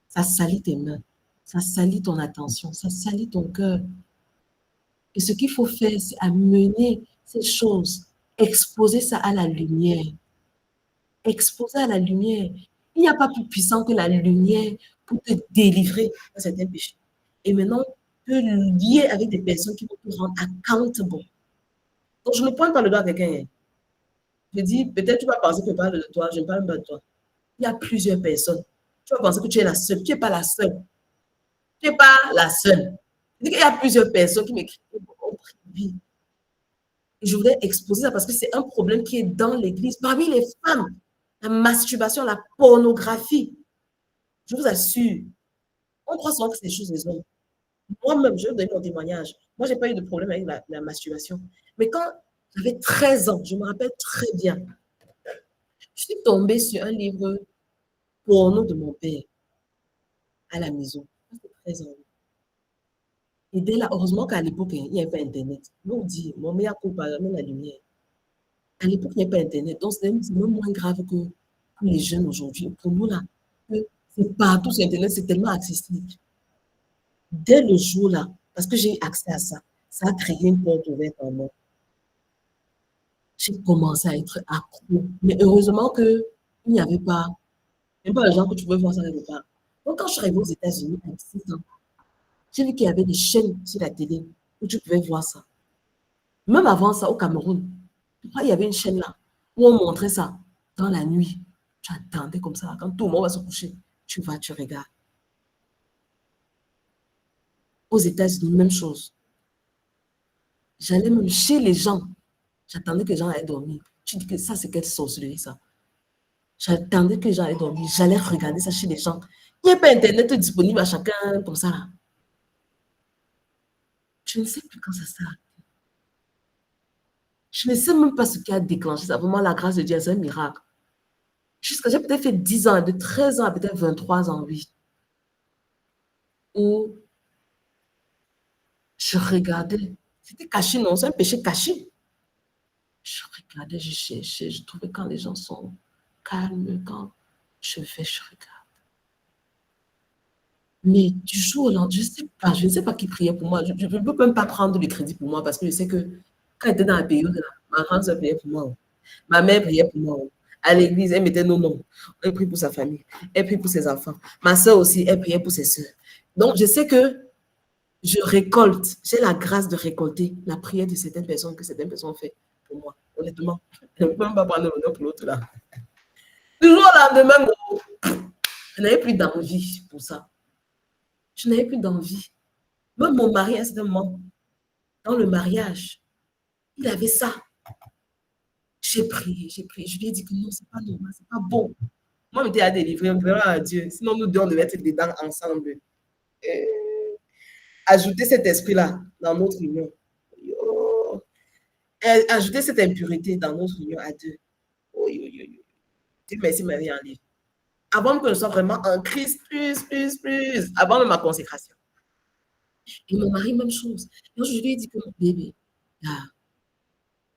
Ça salit tes mains, ça salit ton attention, ça salit ton cœur. Et ce qu'il faut faire, c'est amener ces choses, exposer ça à la lumière. Exposer à la lumière. Il n'y a pas plus puissant que la lumière pour te délivrer de certains péchés. Et maintenant, te lier avec des personnes qui vont te rendre accountable. Donc, je ne pointe pas le doigt à quelqu'un. Je dis, peut-être tu vas penser que je parle de toi, je ne parle pas de toi. Il y a plusieurs personnes. Tu vas penser que tu es la seule. Tu n'es pas la seule. Tu n'es pas la seule. Je dis qu'il y a plusieurs personnes qui m'écrivent au privé. Et je voudrais exposer ça parce que c'est un problème qui est dans l'Église. Parmi les femmes, la masturbation, la pornographie. Je vous assure, on croit souvent que c'est des choses des hommes. Moi-même, je vais donner mon témoignage. Moi, je n'ai pas eu de problème avec la masturbation. Mais quand j'avais 13 ans, je me rappelle très bien, je suis tombée sur un livre porno de mon père à la maison. J'avais 13 ans. Et dès là, heureusement qu'à l'époque, il n'y avait pas Internet. On dit, mon meilleur coup, par exemple, la lumière. À l'époque, il n'y avait pas Internet. Donc, c'est même moins grave que pour les jeunes aujourd'hui. Pour nous, là, c'est partout sur Internet, c'est tellement accessible. Dès le jour-là, parce que j'ai eu accès à ça, ça a créé une porte ouverte en moi. J'ai commencé à être accro. Mais heureusement qu'il n'y avait pas, même pas les gens que tu pouvais voir ça quelque part. Donc, quand je suis arrivée aux États-Unis à 6 ans, j'ai vu qu'il y avait des chaînes sur la télé où tu pouvais voir ça. Même avant ça, au Cameroun, Il y avait une chaîne là, où on montrait ça dans la nuit. Tu attendais comme ça, quand tout le monde va se coucher, tu vas, tu regardes. Aux États-Unis, même chose. J'allais même chez les gens. J'attendais que les gens aient dormi. Tu dis que ça, c'est quelle sorcellerie, ça? J'attendais que les gens aient dormi. J'allais regarder ça chez les gens. Il n'y a pas Internet disponible à chacun comme ça, là. Je ne sais plus quand ça s'est arrêté. Je ne sais même pas ce qui a déclenché ça. Vraiment, la grâce de Dieu, c'est un miracle. Jusqu'à j'ai peut-être fait 10 ans, de 13 ans à peut-être 23 ans, oui. Où je regardais. C'était caché, non? C'est un péché caché. Je regardais, je cherchais. Je trouvais quand les gens sont calmes, quand je vais, je regarde. Mais du jour au lendemain, je ne sais pas qui priait pour moi. Je ne peux même pas prendre le crédit pour moi parce que je sais que quand j'étais dans la période, là, ma grande soeur priait pour moi. Ma mère priait pour moi. À l'église, elle mettait nos noms. Elle prie pour sa famille. Elle prie pour ses enfants. Ma soeur aussi, elle priait pour ses soeurs. Donc, je sais que je récolte. J'ai la grâce de récolter la prière de certaines personnes que certaines personnes ont fait pour moi. Honnêtement, je ne peux même pas prendre l'honneur pour l'autre là. Du jour au lendemain, je n'avais plus d'envie pour ça. Je n'avais plus d'envie. Même mon mari, à ce moment, dans le mariage, il avait ça. J'ai prié, j'ai prié. Je lui ai dit que non, c'est pas normal, c'est pas bon. Moi, je m'étais à délivrer, vraiment à Dieu. Sinon, nous deux, on devait être dedans ensemble. Ajouter cet esprit-là dans notre union. Oh. Ajouter cette impureté dans notre union à deux. Oh, yo, yo, yo. Dieu merci, Marie en livre. Avant que je sois vraiment en Christ, plus, avant de ma consécration. Et mon mari, même chose. Donc, je lui ai dit que mon bébé, là,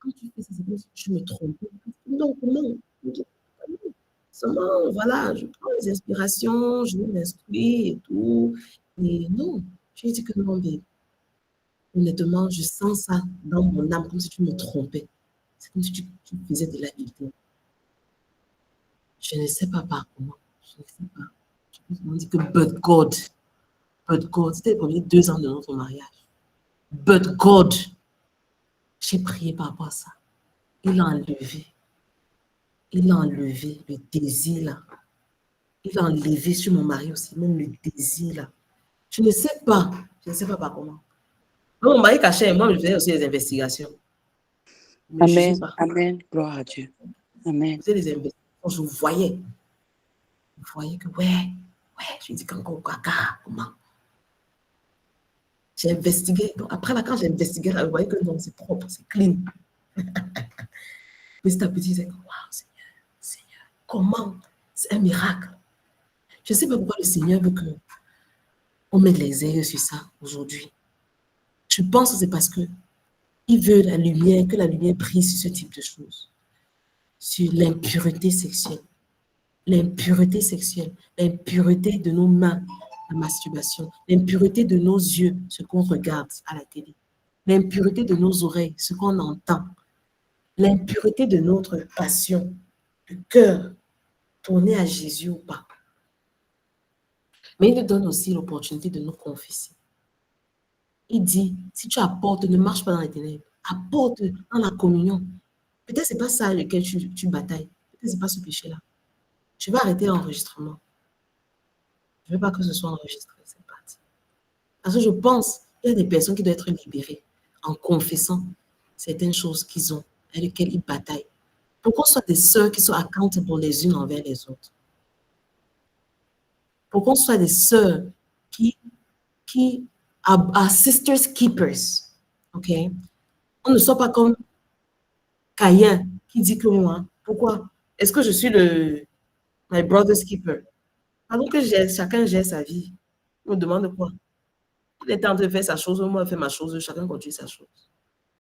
quand tu fais ça, c'est comme si tu me trompes. Non, comment? Seulement, voilà, je prends les inspirations, je m'instruis et tout. Et non, je lui ai dit que non, bébé. Honnêtement, je sens ça dans mon âme, comme si tu me trompais. C'est comme si tu faisais de l'habileté. Je ne sais pas par comment. Je ne sais pas. On dit que but God, c'était les premiers 2 ans de notre mariage. But God, j'ai prié par rapport à ça. Il a enlevé. Il a enlevé le désir là. Il a enlevé sur mon mari aussi, même le désir là. Je ne sais pas par comment. Mon mari cachait, moi je faisais aussi des investigations. Mais Amen, je sais pas. amen, gloire à Dieu. Amen. Je faisais des investigations, je voyais. Je voyais que ouais, je dis qu'encore caca, comment? J'ai investigué. Donc après là, quand j'ai investigué, je voyais que non, c'est propre, c'est clean. Petit à petit, je disais, waouh, Seigneur, comment? C'est un miracle. Je ne sais pas pourquoi le Seigneur veut qu'on mette les yeux sur ça aujourd'hui. Je pense que c'est parce qu'il veut la lumière, que la lumière brille sur ce type de choses. Sur l'impureté sexuelle. L'impureté sexuelle. L'impureté de nos mains, la masturbation. L'impureté de nos yeux, ce qu'on regarde à la télé. L'impureté de nos oreilles, ce qu'on entend. L'impureté de notre passion, du cœur, tourné à Jésus ou pas. Mais il nous donne aussi l'opportunité de nous confesser. Il dit, si tu apportes, ne marche pas dans les ténèbres, apporte dans la communion. Peut-être ce n'est pas ça lequel tu batailles. Peut-être ce n'est pas ce péché-là. Je vais arrêter l'enregistrement. Je ne veux pas que ce soit enregistré, c'est parti. Parce que je pense qu'il y a des personnes qui doivent être libérées en confessant certaines choses qu'ils ont, avec lesquelles ils bataillent. Pour qu'on soit des sœurs qui sont accountable les unes envers les autres. Pour qu'on soit des sœurs qui are sisters keepers. OK? On ne soit pas comme Caïn qui dit que moi, pourquoi? Est-ce que je suis my brother's keeper? Alors que chacun gère sa vie. On me demande quoi? Il est temps de faire sa chose, moi je fais ma chose, chacun continue sa chose.